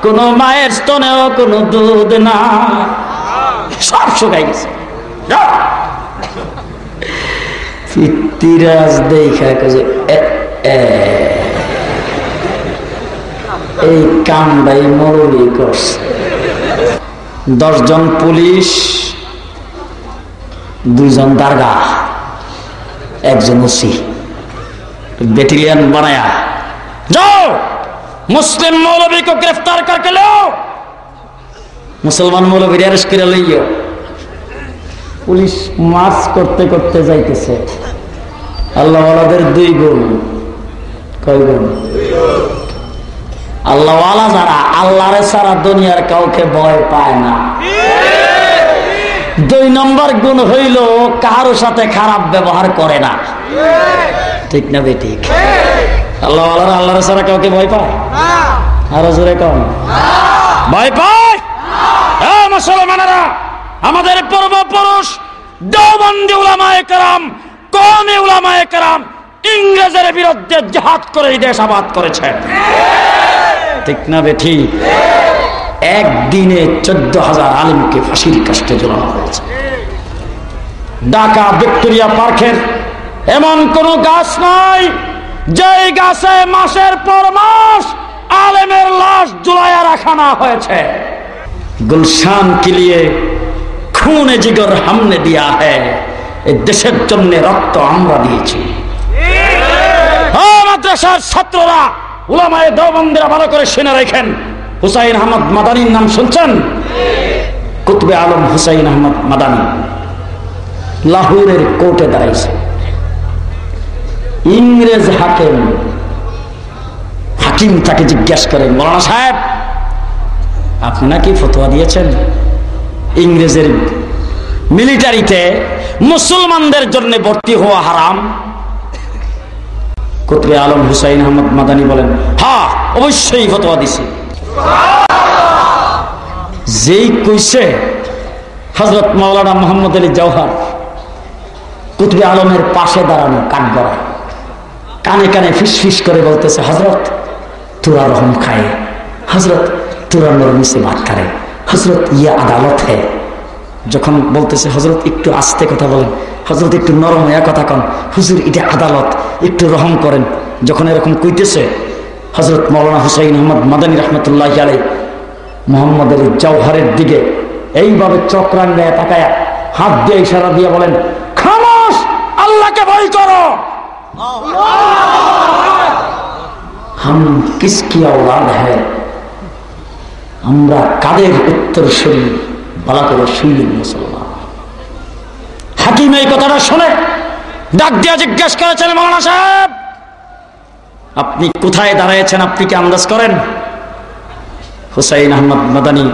কোন মায়ের স্তনেও কোন দুধ নাই, সব শুকাই গেছে। পিতৃরাজ দেখা এই কামটাই মৌলবী করছে। 10 জন পুলিশ, 2 জন দারগা, 1 জন ওসি, बैटालियन बनाया, जाओ मुस्लिम मौलवी को गिरफ्तार करके लो, मुसलमान मौलवी अरेस्ट कर लियो। पुलिस मार्च करते करते যাইতেছে, আল্লাহ ওয়ালাদের 2 গুণ, কয় গুণ? আল্লাহ ওয়ালা যারা, আল্লাহর ছাড়া দুনিয়ার কাউকে ভয় পায় না। 2 নম্বর গুণ হইল কারোর সাথে খারাপ ব্যবহার করে না, ঠিক না বেঠিক? আল্লাহ ওয়ালারা আল্লাহর ছাড়া কাউকে ভয় পায়? আরো জোরে কম ভয় পায়? মুসলমানেরা, আমাদের পূর্বপুরুষ দেওবন্দি উলামায়ে কেরাম, কওমি উলামায়ে কেরাম ইংরেজের বিরুদ্ধে জিহাদ করে এই দেশ আবাদ করেছেন, ঠিক না বেঠিক? একদিনে 14,000 আলেমকে ফাঁসির কাস্টে ঝোলানো হয়েছে। ঢাকা ভিক্টোরিয়া পার্কের এমন কোন গাছ নাই যে গাছে মাসের পর মাস আলেমের লাশ ঝুলাইয়া রাখা না হয়েছে। গুলশান के लिए खून जिगर हमने दिया है, এই দেশের জন্য রক্ত আমরা দিয়েছি। মাদ্রাসার ছাত্ররা, উলামায়ে দেওবন্দিরা ভালো করে শুনে রাখেন, হুসাইন আহমদ মাদানির নাম শুনছেন? কুতুবে আলম হুসাইন আহমদ মাদানি লাহোরের কোর্টে দাঁড়াইছে। ইংরেজ হাকিম তাকে জিজ্ঞাসা করেন, মৌলানা সাহেব আপনি নাকি ফতোয়া দিয়েছেন ইংরেজের মিলিটারিতে মুসলমানদের জন্য ভর্তি হওয়া হারাম? কুতুবে আলম হুসাইন আহমদ মাদানি বলেন, হ্যাঁ অবশ্যই ফতোয়া দিছি। যেই কইছে হযরত মাওলানা মুহাম্মদ আলী জওহর কুতুবে আলমের পাশে দাঁড়ানো, কান গড়ায়, কানে কানে ফিস ফিস করে বলতেছে, হযরত তোরা রহম খায়, হযরত তোরা নরমি সে বাত করে, হযরত ইয়ে আদালত है। যখন বলতেছে হযরত একটু আস্তে কথা বলেন, হযরত একটু নরম হয়ে কথা কন, হুজুর এটা আদালত, একটু রহম করেন, যখন এরকম কইতেছে হযরত মাওলানা হুসাইন আহমদ মাদানী রাহমাতুল্লাহি আলাইহি মুহাম্মদ আলী জওহরের দিকে এইভাবে চক্রাঙ্গায় তাকায়া হাত দিয়ে ইশারা দিয়ে বলেন, খামোশ, আল্লাহকে ভয় করো। हम किसकी औलाद है, আমরা কাদের উত্তরসূরি, বলা করে শুনলেন মুসলমান। হাকিম এই কথাটা শুনে ডাক দিয়া জিজ্ঞাসা করেছেন, মাওলানা সাহেব আপনি কোথায় দাঁড়িয়েছেন আপনি কি আন্দাজ করেন? হুসাইন আহমদ মাদানী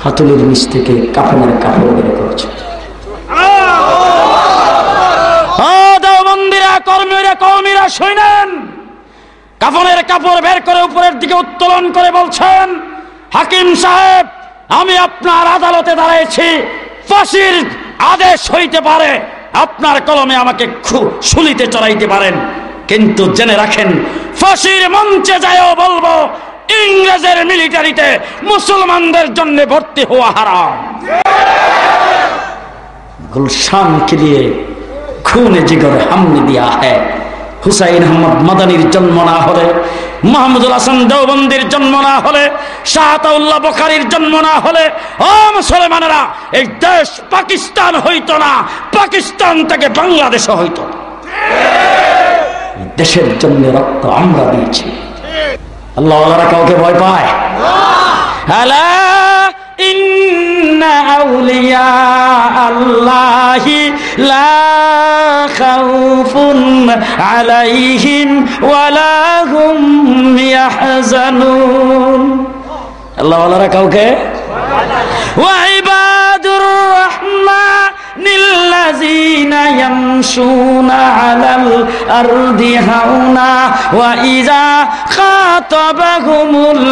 হাতুলের নিচ থেকে কাফনের কাপড় বের করেছে। দেওবন্দিরা, কর্মীরা, কওমিরা শুনেন, কাফনের কাপড় বের করে উপরের দিকে উত্তোলন করে বলছেন, হাকিম সাহেব, আমি আপনার আদালতে দাঁড়িয়েছি, ফাঁসির আদেশ হইতে পারে, আপনার কলমে আমাকে শুলিতে চড়াইতে পারেন, কিন্তু জেনে রাখেন ফাঁসির মঞ্চে যায়ও বলবো ইংরেজের মিলিটারিতে মুসলমানদের জন্য ভর্তি হওয়া হারাম। গুলশান के लिए खून जिगर हमने दिया है। হুসাইন আহমদ মাদানীর জন্ম না হলে, মাহমুদুল হাসান দেওবন্দির জন্ম না হলে, শাহ আতাউল্লাহ বুখারীর জন্ম না হলে, ও মুসলমানেরা, এই দেশ পাকিস্তান হইতো না, পাকিস্তান থেকে বাংলাদেশ হইতো না। দেশের জন্য রক্ত আমরা দিয়েছি। আল্লাহ ওয়ালারা কাউকে ভয় পায়? আলা ইন্না আউলিয়া আল্লাহি লা খাউফুন আলাইহিম ওয়ালা হুম ইয়াহজানুন। আল্লাহ ওয়ালারা কাউকে ওয়া ইবাদুর রাহমানিল্লাযীনা ইয়ামশুনা আলাল আরদি হাওনা ওয়া ইযা খাতাবাহুমুল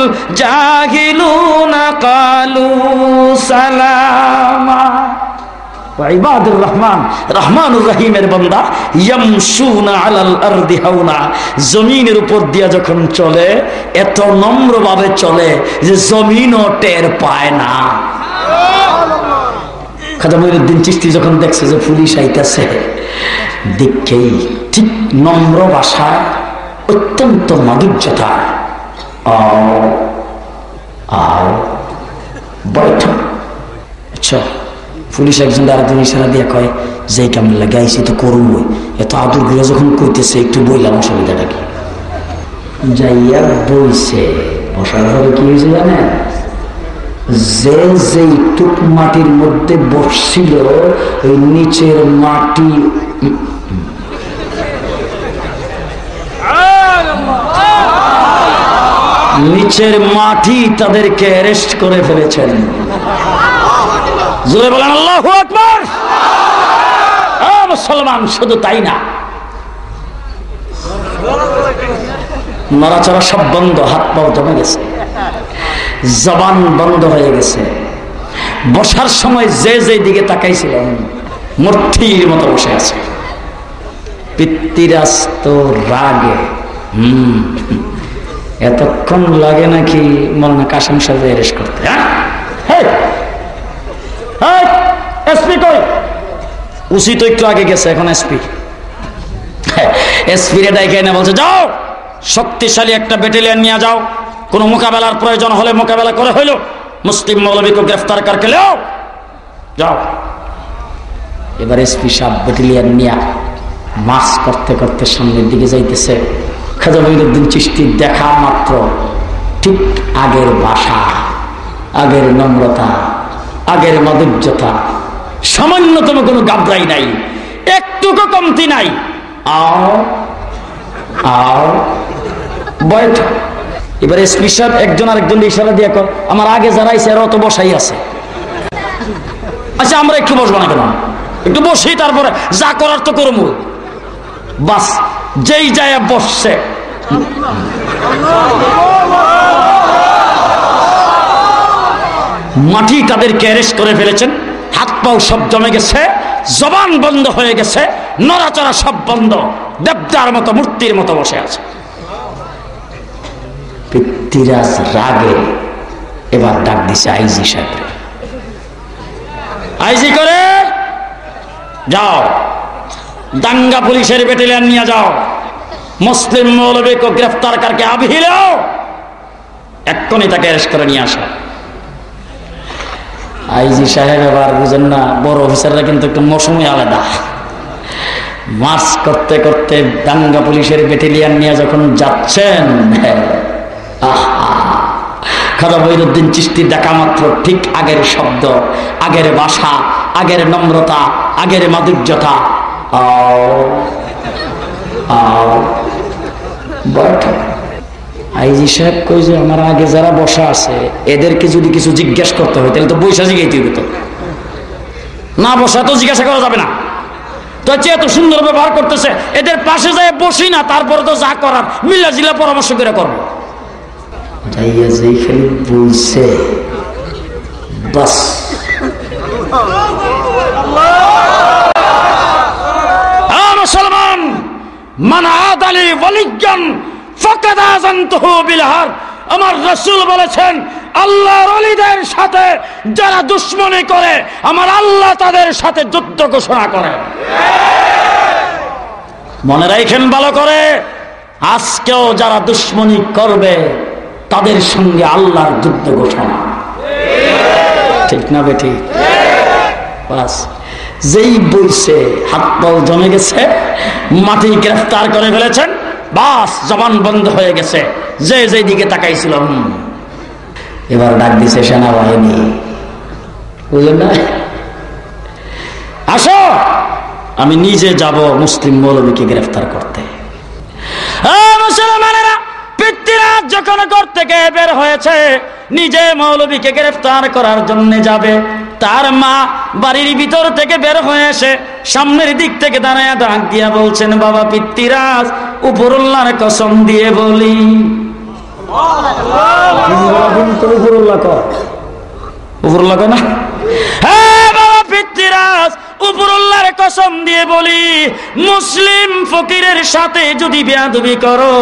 জাহিলুনা ক্বালু সালামা। ইবাদুর রহমান, রহমানুর রহিমের বান্দা, ইয়ামশুনা আলাল আরদি হাওনা, জমিনের উপর দিয়া যখন চলে এত নম্রভাবে চলে যে জমিনও টের পায় না। খাজা মঈনুদ্দিন চিশতি যখন দেখছে যে পুলিশ আইতেছে, দেখেই ঠিক নম্র ভাষায় অত্যন্ত মাধুর্যতা, বৈঠক। আচ্ছা, পুলিশ একজন আরেকজন ইশারা দিয়ে কয় যে কেমন লাগে আইসি তো করবই, এত আদর করে যখন করতেছে একটু বইলাম, অসুবিধাটা কি? যাইয়া বইছে, বসার পরে কি হয়েছে জানেন? যে যেই টুক মাটির মধ্যে বসছিল ওই নিচের মাটি তাদেরকে অ্যারেস্ট করে ফেলেছেন। জোরে বলেন আল্লাহু আকবার। মুসলমান শুধু তাই না, নড়াচড়া সব বন্ধ, হাত পাও জমে গেছে, জবান বন্ধ হয়ে গেছে। বসার সময় যে যে দিকে তাকাইছিলেন মূর্তির মতো বসে আছে। পিতৃরাজ তো রাগে, এতক্ষণ লাগে নাকি মৌলানা কাসেম সাহেব অ্যারেস্ট করতে? এসপি কই? উসি তো একটু আগে গেছে, এখন এসপি। এসপি রে ডাইকে এনে বলছে, যাও শক্তিশালী একটা ব্যাটালিয়ন নিয়ে যাও, কোন মোকাবেলার প্রয়োজন হলে মোকাবেলা করে হইল মুসলিম মৌলবীকে গ্রেফতার করকে লেও যাও। এবার এসপি সাহেব ব্যাটালিয়ন নিয়ে মার্চ করতে করতে সামনের দিকে যাইতেছে। খাজা মঈনুদ্দিন চিশতি দেখা মাত্র ঠিক আগের ভাষা, আগের নম্রতা, আগের মাধুর্যতা, সামান্যতম কোনো গাবড়াই নাই, একটুকু কমতি নাই। আও আও বৈঠক। এবার এসপি সাহেব একজন আরেকজন ইশারা দিয়ে কর, আমার আগে যারা আইছে এরা তো বসাই আছে, আচ্ছা আমরা একটু বসবো না কেন? একটু বসেই তারপরে যা করার তো করবো। বাস যেই যায় বসছে, মাটি তাদেরকে অ্যারেস্ট করে ফেলেছেন। হাত পাও সব জমে গেছে, জবান বন্ধ হয়ে গেছে, নড়াচড়া সব বন্ধ, দেবদার মতো মূর্তির মতো বসে আছে। পিতৃরাজ রাগে এবার ডাক দিছে আইজি সাহেব, আইজি করে যাও দাঙ্গা পুলিশের ব্যাটালিয়ন নিয়ে যাও, মুসলিম মৌলবী को गिरफ्तार करके अभी लो, এক্ষুনি তাকে অ্যারেস্ট করে নিয়ে আসো। আইজি সাহেব এবার বুঝেন না, বড় অফিসাররা কিন্তু একটু মৌসুমই আলাদা। মার্চ করতে করতে দাঙ্গা পুলিশের ব্যাটালিয়ন নিয়ে যখন যাচ্ছেন, খাজা মঈনুদ্দিন চিশতি দেখা মাত্র ঠিক আগের শব্দ, আগের ভাষা, আগের নম্রতা, আগের মাধুর্যতা, আইজি সাহেব কই যে আমার আগে যারা বসা আছে এদেরকে যদি কিছু জিজ্ঞেস করতে হয় তাহলে তো বৈশা জিজ্ঞাইতে হবে, তো না বসা তো জিজ্ঞাসা করা যাবে না। তো এত সুন্দর ব্যবহার করতেছে, এদের পাশে যায় বসি না, তারপরে তো যা করার মিল্লা জিল্লা পরামর্শ করে করবো। যাইয়া যেইখানে বলছে বাস মুসলমান মান আদালি ওয়ালিয়ান ফাকাদ আযানতুহু বিল হারব। আমার রাসূল বলেছেন, আল্লাহর ওলিদের সাথে যারা দুশমনি করে আমার আল্লাহ তাদের সাথে যুদ্ধ ঘোষণা করে। মনে রাখেন ভালো করে, আজকেও যারা দুশমনি করবে তাদের সঙ্গে আল্লাহর যুদ্ধ ঘোষণা, ঠিক না বেঠিক? বাস যেই বইছে হাত পাও জমে গেছে, মাটি গ্রেফতার করে ফেলেছেন, বাস জবান বন্ধ হয়ে গেছে, যে যেই দিকে তাকাইছিল। এবার ডাক দিছে সেনাবাহিনী, বুঝলেন না? আসো, আমি নিজে যাব মুসলিম মৌলবীকে গ্রেফতার করতে। মুসলমানেরা পৃথ্বীরাজ যখন ঘর থেকে বের হয়েছে, নিজে মৌলবীকে গ্রেফতার করার জন্য যাবে, তার মা বাড়ির ভিতর থেকে বের হয়ে এসে সামনের দিক থেকে দাঁড়ায় ডাক দিয়া বলছেন, বাবা পৃথ্বীরাজ, উপরুল্লাহর কসম দিয়ে বলি, উপরুল্লাহ না, হ্যাঁ বাবা পৃথ্বীরাজ, উপরুল্লাহর কসম দিয়ে বলি, মুসলিম ফকিরের সাথে যদি বেয়াদবি করো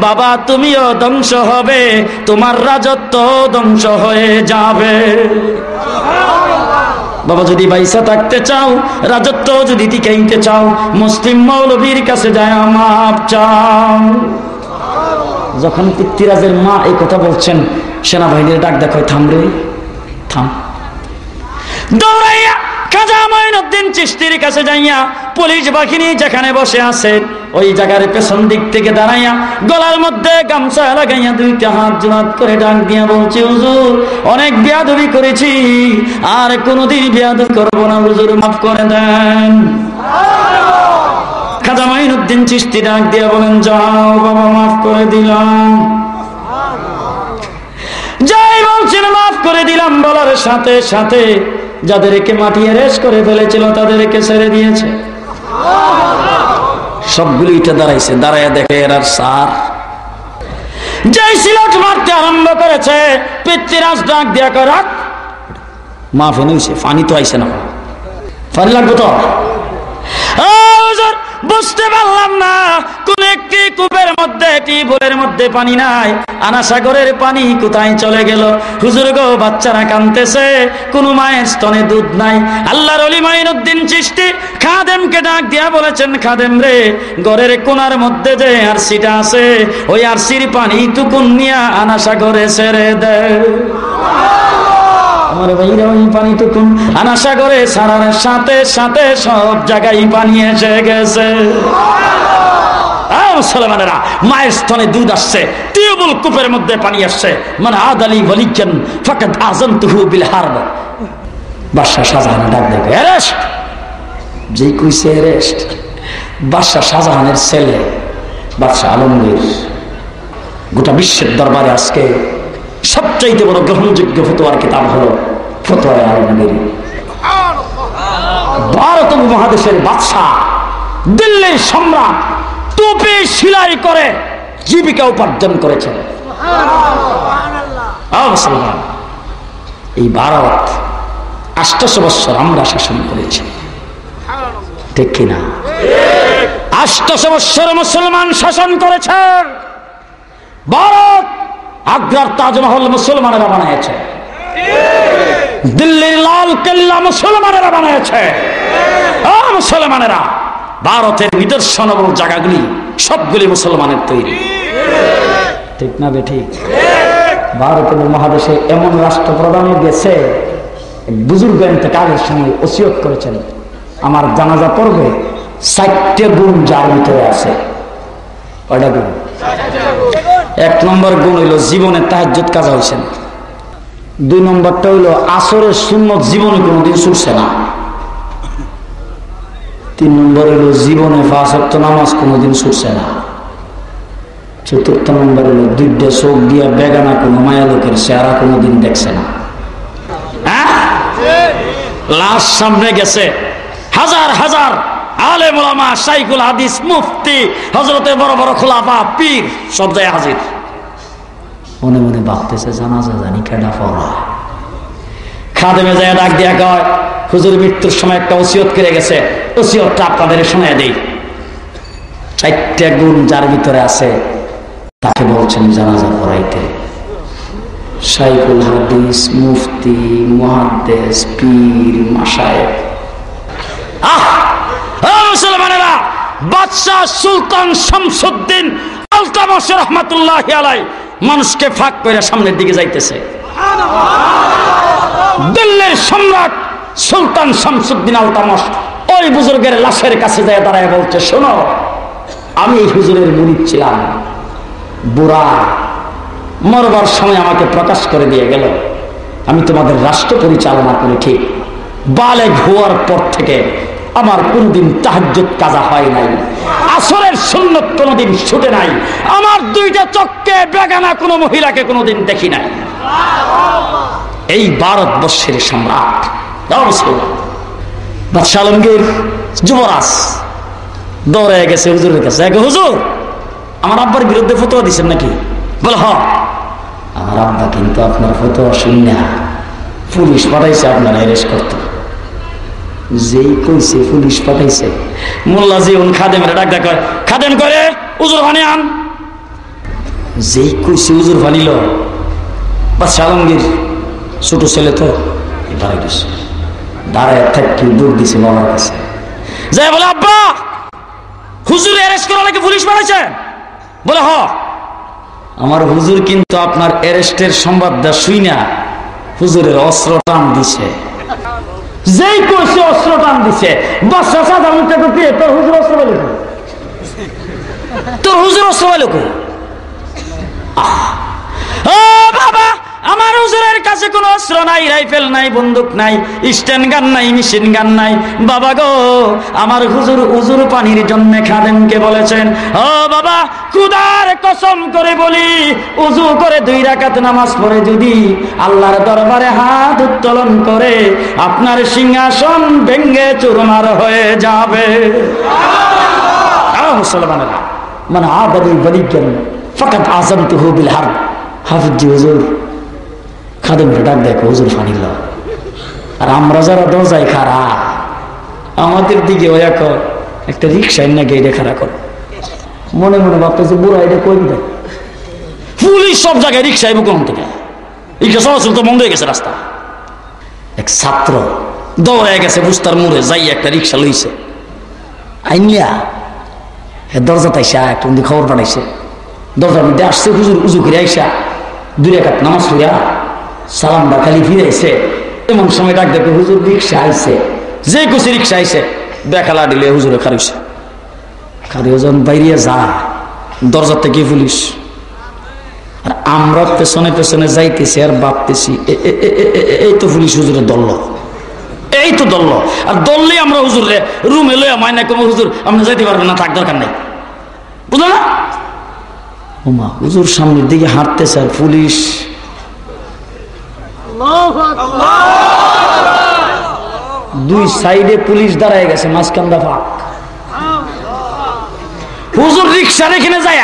বাবা, তুমিও ধ্বংস হবে, তোমার রাজত্ব ধ্বংস হয়ে যাবে। বাবা যদি বাইসা থাকতে চাও, রাজত্ব যদি টিকাইতে চাও, মুসলিম মৌলবীর কাছে যায় মাপ চাও। যখন পৃথ্বীরাজের মা এই কথা বলছেন, সেনাবাহিনীর ডাক দেখো, থাম রে থাম। দৌড়াইয়া খাজা মঈনুদ্দিন চিশতির কাছে যাইয়া পুলিশ বাহিনী যেখানে বসে আছে ওই জায়গার পেছন দিক থেকে দাঁড়াইয়া গলার মধ্যে গামছা লাগাইয়া দুইটা হাত জোড়াত করে ডাক দিয়া বলছে, হুজুর অনেক বেয়াদবি করেছি, আর কোনোদিন বেয়াদবি করব না, হুজুর মাফ করে দেন। খাজা মঈনুদ্দিন চিশতি ডাক দিয়া বলেন, যাও বাবা, মাফ করে দিলাম। যাই বলছেন মাফ করে দিলাম বলার সাথে সাথে যাদেরকে মাটি অ্যারেস্ট করে ফেলেছিল তাদেরকে ছেড়ে দিয়েছে। সবগুলো ইটা দাঁড়াইছে, দাঁড়াইয়া দেখে এর আর সার যাই সিলট মারতে আরম্ভ করেছে। পৃথ্বীরাজ ডাক দিয়া কর, মাফ এনেছে, পানি তো আইছে না, পানি লাগবে তো। বুঝতে পারলাম না, কোন একটি কূপের মধ্যে টিউবওয়েলের মধ্যে পানি নাই, আনাসাগরের পানি কোথায় চলে গেল? হুজুর গো, বাচ্চারা কাঁদতেছে, কোন মায়ের স্তনে দুধ নাই। আল্লাহর ওলি মঈনুদ্দিন চিশতি খাদেমকে ডাক দিয়া বলেছেন, খাদেম রে, ঘরের কোনার মধ্যে যে আরসিটা আছে, ওই আরসির পানি টুকুন নিয়া আনাসাগরে ছেড়ে দে। আমার ভাইরা ওই পানিটুকুন আনাসাগরে ছাড়ার সাথে সাথে সব জায়গায় পানি এসে গেছে। মুসলমানেরা, মায়ের স্তনে দুধ আসছে, টিউবওয়েল কূপের মধ্যে পানি আসছে। মানে আদালি ওয়ালিয়ান ফাকাদ আযানতুহু বিল হারব। বাদশা শাহজাহান ডাক দেবে, অ্যারেস্ট। যেই কইছে অ্যারেস্ট, বাদশা শাহজাহানের ছেলে বাদশা আলমগীর গোটা বিশ্বের দরবারে আজকে সবচাইতে বড় গ্রহণযোগ্য ফতোয়ার কিতাব হলো ফতোয়া আলমগীর। ভারত উপমহাদেশের বাদশা, দিল্লির সম্রাট, টুপি সেলাই করে জীবিকা উপার্জন করেছেন। এই ভারত 800 বছর আমরা শাসন করেছি, ঠিক কিনা? 800 বছর মুসলমান শাসন করেছে ভারত। আগ্রার তাজমহল মুসলমানেরা বানিয়েছে, দিল্লির লাল কেল্লা মুসলমানেরা বানিয়েছে। মুসলমানেরা, ভারতের নিদর্শনবল জায়গাগুলি সবগুলি মুসলমানের তৈরি, ঠিক না বেঠিক? ভারতের মহাদেশে এমন রাষ্ট্রপ্রধানে গেছে, বুজুর্গ ইন্তেকালের সময় ওসিয়ত করেছেন, আমার জানাজা পড়বে 4টে গুণ যার ভিতরে আছে। কয়টা গুণ? 1 নম্বর গুণ হইল জীবনে তাহাজ্জুদ কাজা হয়েছে না। 2 নম্বরটা হইল আসরের সুন্নত জীবনে কোনোদিন ছুটছে না। 3 নম্বর হইল জীবনে 5 ওয়াক্ত নামাজ কোনোদিন ছুটছে না। চতুর্থ নম্বর হলো দুইটা চোখ দিয়া বেগানা কোনো মায়া লোকের চেহারা কোনোদিন দেখছে না। লাশ সামনে গেছে, হাজার হাজার আলেম ওলামা, শাইখুল হাদিস, মুফতি, হযরতে বড় বড় খোলাফা, পীর সব যায় হাজির। মনে মনে ভাবতেছে জানাজা জানি কেডা পড়া। খাদেমে যায় ডাক দিয়া কয়, হুজুর মৃত্যুর সময় একটা ওসিয়ত করে গেছে, ওসিয়তটা আপনাদের শোনায় দেই। 4টা গুণ যার ভিতরে আছে তাকে বলছেন জানাজা পড়াইতে। শাইখুল হাদিস, মুফতি, মুহাদ্দিস, পীর, মাশায়েখ। মুসলমানেরা, বাদশাহ সুলতান শামসুদ্দিন আলতামাস রাহমাতুল্লাহি আলাইহি মানুষকে ফাঁক করে সামনের দিকে যাইতেছে। দিল্লির সম্রাট সুলতান শামসুদ্দিন আলতামাস ওই বুজুর্গের লাশের কাছে যায় দাঁড়ায় বলছে, শোনো, আমি এই হুজুরের মুরিদ ছিলাম, বুড়া মরবার সময় আমাকে প্রকাশ করে দিয়ে গেল। আমি তোমাদের রাষ্ট্র পরিচালনা করে ঠিক বালেগ হওয়ার পর থেকে আমার কোনদিন তাহাজ্জুদ কাজা হয় নাই, আসরের সুন্নত কোনদিন ছুটে নাই, আমার 2টা চক্ষে বেগানা কোনো মহিলাকে কোনদিন দেখি নাই। এই ভারতবর্ষের সম্রাট বাদশাহ আলমগীর যুবরাজ দৌড়ে গেছে হুজুরের কাছে। হুজুর, আমার আব্বার বিরুদ্ধে ফতোয়া দিচ্ছেন নাকি? বলে হ। আমার আব্বা কিন্তু আপনার ফতোয়া শুনে পুলিশ পাঠাইছে আপনার অ্যারেস্ট করতে। যেই কইছে পুলিশ পাঠাইছে, মোল্লা জীবন খাদেমের ডাক ডাক খাদেম করে উজুর পানি আন। যেই কইছে উজুর পানিল, বাদশাহ আলমগীর ছোট ছেলে তো দাঁড়াই গেছে, দাঁড়ায় থাকি দৌড় দিছে বাবার কাছে। যাই বলে, আব্বা হুজুর অ্যারেস্ট করা নাকি পুলিশ পাঠাইছে? বলে হ। আমার হুজুর কিন্তু আপনার অ্যারেস্টের সংবাদটা শুই না হুজুরের অস্ত্র টান দিছে। যেই কইছে অস্ত্র টান দিছে, বাদশা সাদা মুখে ঢুকিয়ে তোর হুজুর অস্ত্র পেল, তোর হুজুর অস্ত্র পেল। বাবা, আমার হুজুরের কাছে কোনো অস্ত্র নাই, রাইফেল নাই, বন্দুক নাই, স্ট্যান্ড গান নাই, মেশিন গান নাই। বাবা গো, আমার হুজুর উজুর পানির জন্য খাদেমকে বলেছেন, ও বাবা, খুদার কসম করে বলি, উজু করে 2 রাকাত নামাজ পড়ে যদি আল্লাহর দরবারে হাত উত্তোলন করে, আপনার সিংহাসন ভেঙ্গে চুরমার হয়ে যাবে। মুসলমানেরা, মানে আবাদুল বালিগান ফাকাত আযানতুহু বিল হারব। হাফিজ হুজুর খাদেমরে ডাক দেখো, হুজুর ফানিল। আর আমরা যারা দরজায় খাড়া, আমাদের দিকে ওই একটা রিক্সা না গেড়ে খাড়া করে, মনে মনে ভাবতেছে বুড়া এটা কই দেয়। পুলিশ সব জায়গায় রিক্সা আইব কোন থেকে? রিক্সা চলাচল তো বন্ধ হয়ে গেছে রাস্তা। এক ছাত্র দৌড়ে গেছে বুস্তার মোড়ে, যাই একটা রিক্সা লইছে, আইনিয়া দরজা তাইসা একটা খবর পাঠাইছে। দরজার মধ্যে আসছে হুজুর, উজু করে আইসা 2 রাকাত নামাজ পড়িয়া সালাম বা খালি ফিরেছে। এমন সময় ডাক দেখে হুজুর রিক্সা আইছে, যে কুচি রিক্সা আইছে বেখালা দিলে হুজুরে খারিছে। খারিয়ে যখন বাইরে যা, দরজার থেকে পুলিশ। আর আমরা পেছনে পেছনে যাইতেছি আর ভাবতেছি এই তো পুলিশ হুজুরে দলল, এই তো দলল। আর দললেই আমরা হুজুরে রুমে লইয়া মাইনা কোনো হুজুর আপনি যাইতে পারবেন না, থাক দরকার নেই, বুঝলো না? ওমা, হুজুর সামনের দিকে হাঁটতেছে আর পুলিশ। 2 সাইডে পুলিশ দাঁড়ায় গেছে, মাঝখানটা ফাঁক। হুজুর রিক্সার এখানে যায়,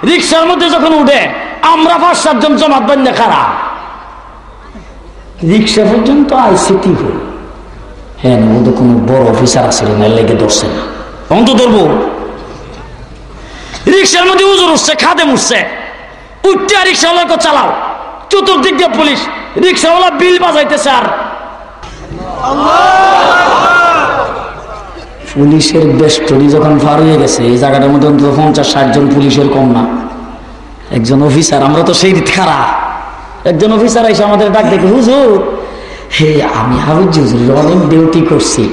রিক্সার মধ্যে যখন উঠে আমরা 5-7 জন জমাত বান্ধে খাড়া। রিক্সা পর্যন্ত আইসিটি হই, হ্যাঁ মধ্যে কোনো বড় অফিসার আছে না, লেগে ধরছে না, অন্ত ধরবো। রিক্সার মধ্যে হুজুর উঠছে, খাদেম উঠছে, উঠতে রিক্সাওয়ালাকে চালাও, চতুর্দিক দিয়ে পুলিশ, রিক্সাওয়ালা বিল বাজাইতেছে। আর পুলিশের বেষ্টনী যখন পার হয়ে গেছে, এই জায়গাটার মধ্যে অন্তত 50-60 জন পুলিশের কম না। একজন অফিসার, আমরা তো সেই খারা, একজন অফিসার এসে আমাদের ডাক দেখে, হুজুর হে আমি হাফিজ হুজুরের অনেক ডিউটি করছি,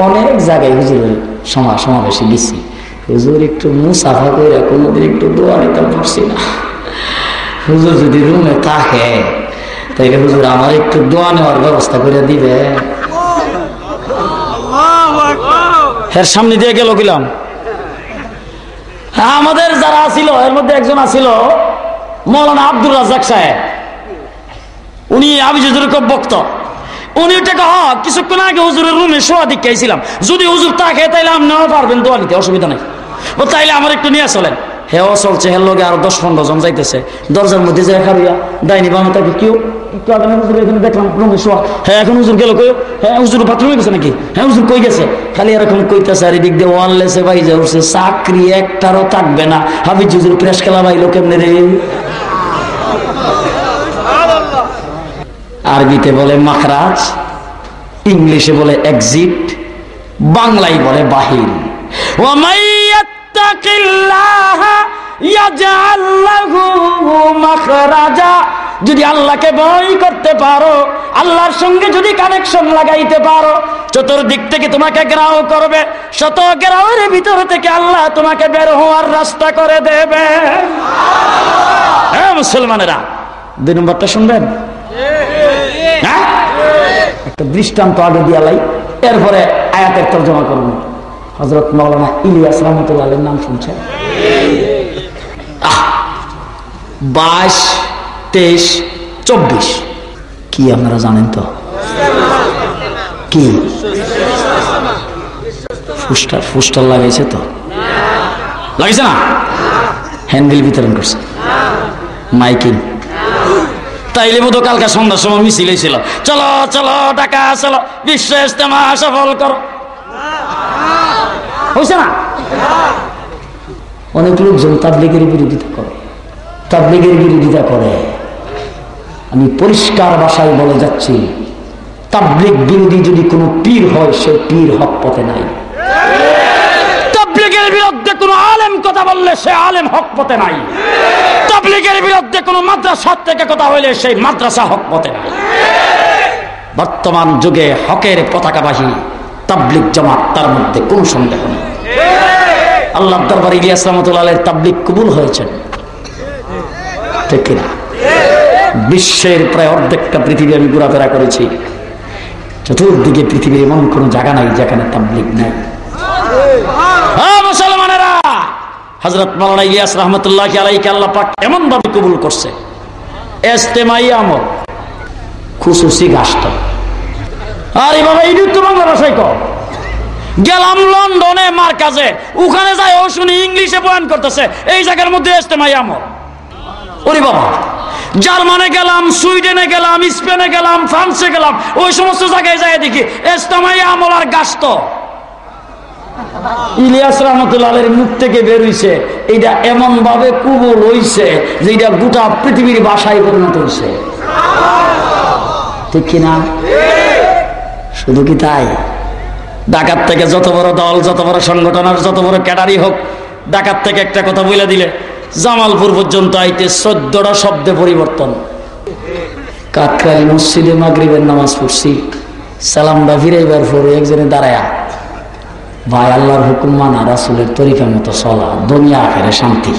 অনেক জায়গায় হুজুরের সমাবেশে গেছি, হুজুর একটু মুসাফা করে কোনোদিন একটু দোয়া নিতে পারছি না। হুজুর যদি রুমে থাকে তাইলে হুজুর আমার একটু দোয়া নেওয়ার ব্যবস্থা করে দিবে। এর সামনে দিয়ে গেল গেলাম, আমাদের যারা আছিল এর মধ্যে একজন আছিল মৌলানা আব্দুর রাজ্জাক সাহেব, উনি আবিজুর খুব ভক্ত। উনি কিছুক্ষণ আগে হুজুরের রুমে শোয়া দিকেছিলাম, যদি হুজুর তাকে তাইলে আপনিও পারবেন দোয়া নিতে, অসুবিধা নেই। ও তাইলে আমার একটু নিয়ে চলেন। হেও চলছে, হের লগে আরো 10-15 জন যাইতেছে। দরজার মধ্যে যে খাবিয়া ডাইনি বামে তাকে কেউ একটু আগে হুজুর এখানে দেখলাম রুমে শোয়া। হ্যাঁ এখন হুজুর গেল কই? হ্যাঁ হুজুর বাথরুমে গেছে নাকি? হ্যাঁ হুজুর কই গেছে? খালি এরকম কইতেছে আর এদিক দিয়ে ওয়ানলেসে বাইজা উঠছে, চাকরি একটারও থাকবে না। হাবিজ হুজুর প্রেস খেলা বাইলো কেমনে রে? আরবিতে বলে মাখরাজ, ইংলিশে বলে এক্সিট, বাংলায় বলে বাহির। ওয়া মাইয়াত্তাকিল্লাহা ইয়াজআল লাহু মাখরাজা। যদি আল্লাহকে ভয় করতে পারো, আল্লাহর সঙ্গে যদি কানেকশন লাগাইতে পারো, চতুর্দিক থেকে তোমাকে ঘেরাও করবে, শত ঘেরাওয়ের ভিতর থেকে আল্লাহ তোমাকে বের হওয়ার রাস্তা করে দেবে। হ্যাঁ মুসলমানেরা, 2 নম্বরটা শুনবেন। হ্যাঁ, একটা দৃষ্টান্ত আগে দিয়ালাই, এরপরে আয়াতের তর্জমা করব। হযরত মাওলানা ইলিয়াস রাহমাতুল্লাহ আলাইহির নাম শুনছেন? 22, 23, 24 কি আপনারা জানেন তো? কি ফুস্টার লাগাইছে তো? লাগাইছে না? হ্যান্ডেল বিতরণ করছে, মাইকিং। তাইলে বোধ কালকে সন্ধ্যার সময় মিছিল ছিল, চলো চলো ঢাকা চলো, বিশ্ব ইজতেমা সফল করো, হয়েছে না? অনেক লোকজন তাবলীগের বিরোধিতা করে, তাবলীগের বিরোধিতা করে। আমি পরিষ্কার ভাষায় বলে যাচ্ছি, তাবলীগ বিরোধী যদি কোনো পীর হয়, সে পীর হক পথে নাই। তাবলীগের বিরুদ্ধে কোনো আলেম কথা বললে সে আলেম হক পথে নাই। তাবলীগের বিরুদ্ধে কোনো মাদ্রাসা থেকে কথা হইলে সেই মাদ্রাসা হক পথে নাই। বর্তমান যুগে হকের পতাকাবাহী তাবলীগ জামাত, তার মধ্যে কোনো সন্দেহ নেই। আল্লাহর দরবারে ইলিয়াস রাহমাতুল্লাহ আলাইহির তাবলীগ কবুল হয়েছে, ঠিক কিনা? বিশ্বের প্রায় অর্ধেকটা পৃথিবী আমি ঘোরাফেরা করেছি, চতুর্দিকে পৃথিবীর এমন কোন জায়গা নাই যেখানে তাবলীগ নাই। মুসলমানেরা, হযরত মাওলানা ইলিয়াস রাহমাতুল্লাহি আলাইহি আল্লাহ পাক এমন ভাবে কবুল করছে, ইজতেমাই আমল, খুশুসি গাছটা। আরে বাবা, এই তো বাংলা ভাষায় কর। গেলাম লন্ডনে মার্কাজে, ওখানে যাই ও শুনি ইংলিশে বয়ান করতেছে, এই জায়গার মধ্যে ইজতেমাই আমল। ওরে বাবা, জার্মানে গেলাম, সুইডেনে গেলাম, স্পেনে গেলাম, ফ্রান্সে গেলাম, ওই সমস্ত জায়গায় যাই দেখি ইজতেমাই আমল আর গাছট। ইলিয়াস রাহমাতুল্লাহ আলাইহির মুখ থেকে বের হইছে, এটা এমন ভাবে কবুল হইছে যে এটা গোটা পৃথিবীর ভাষায় পরিণত হইছে, ঠিক কিনা? শুধু কি তাই? ঢাকার থেকে যত বড় দল, যত বড় সংগঠন আর যত বড় ক্যাডারি হোক, ঢাকার থেকে একটা কথা বলে দিলে জামালপুর পর্যন্ত আইতে 14টা শব্দে পরিবর্তন। কাকরাইল মসজিদে মাগরিবের নামাজ পড়ছি, সালামটা ফিরাইবার পরে একজনে দাঁড়ায়া, ভাই আল্লাহর হুকুম মানা, রাসূলের তরিকার মতো চলা, দুনিয়া আখিরাতে শান্তি।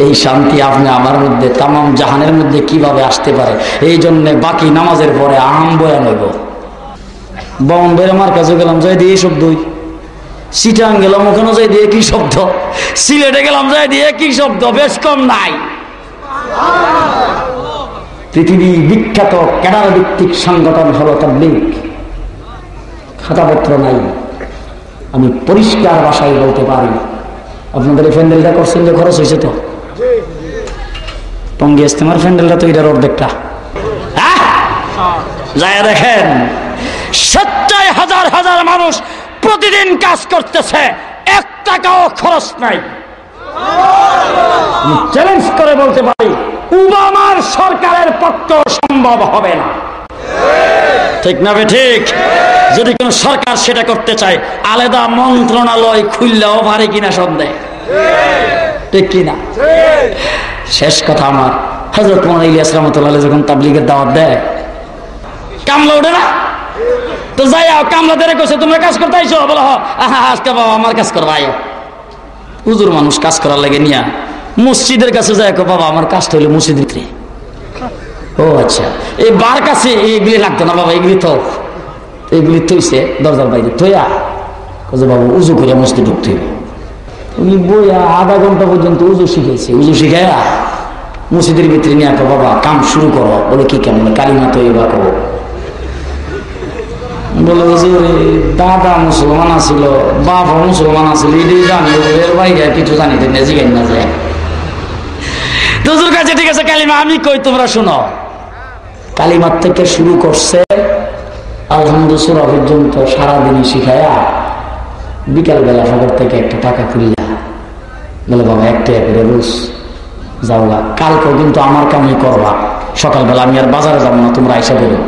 এই শান্তি আপনি আমার মধ্যে, তামাম জাহানের মধ্যে কিভাবে আসতে পারে? এই জন্য বাকি নামাজের পরে আম বয়ান হইব। বম্বের আমার কাছে গেলাম, যাই দিয়ে শব্দই। চিটাং গেলাম, ওখানে যাই দিয়ে কি শব্দ। সিলেটে গেলাম, যাই দিয়ে কি শব্দ, বেশ কম নাই। পৃথিবী বিখ্যাত ক্যাডার ভিত্তিক সংগঠন হলো তাবলীগ। খাতাপত্র নাই, আমি পরিষ্কার ভাষায় বলতে পারি। আপনাদের এই প্যান্ডেলটা করছেন যে খরচ হয়েছে তো? টঙ্গী ইজতেমার প্যান্ডেলটা তো এটার অর্ধেকটা। যায় দেখেন, 70,000 হাজার মানুষ প্রতিদিন কাজ করতেছে, 1 টাকাও খরচ নাই। চ্যালেঞ্জ করে বলতে পারি, ওবামার সরকারের পক্ষে সম্ভব হবে না, ঠিক না? ঠিক। যদি কোন সরকার সেটা করতে চায়, আলাদা মন্ত্রণালয় খুললেও পারে কিনা সন্দেহ, ঠিক কিনা? শেষ কথা আমার, হযরত মাওলানা ইলিয়াস রাহমাতুল্লাহ আলাইহি যখন তাবলীগের দাওয়াত দেয়, কামলা ওঠে না তো যাই, কামলাদের কইছে তোমরা কাজ করতে আইছো, বলো আজকে বাবা আমার কাজ করবা আয়ো। হুজুর মানুষ কাজ করার লাগে নিয়া মসজিদের কাছে যায়, বাবা আমার কাজটা হইলো মসজিদের ভিতরে। ও আচ্ছা, এই বার কাছে এইগুলি লাগতো না বাবা, এগুলি তো এইগুলি থইছে দরজার বাইরে থইয়া, বাবু উজু করে মসজিদে ঢুকতে হইব। উনি বইয়া আধা ঘন্টা পর্যন্ত উজু শিখেছে। উজু শিখাইয়া মসজিদের ভিতরে নিয়ে একটা বাবা কাম শুরু করো। বলে কি কেমন? কালিমা তো এবার করো। বলে হুজুর দাদা মুসলমান আছিল, বাবা মুসলমান আছিল, এটাই জানি, এর বাইরে কিছু জানি না, জিগাই না যায়। হুজুর কাছে ঠিক আছে কালিমা আমি কই, তোমরা শোনো। কালিমার থেকে শুরু করছে আলহামদুলিল্লাহ পর্যন্ত সারাদিনই শিখায়া বিকাল বেলা সকাল থেকে একটা টাকা খুলিয়া বলে বাবা একটা করে রোজ যাওয়া, কালকেও কিন্তু আমার কামই করবা, সকালবেলা আমি আর বাজারে যাবো না, তোমরা আইসা করো।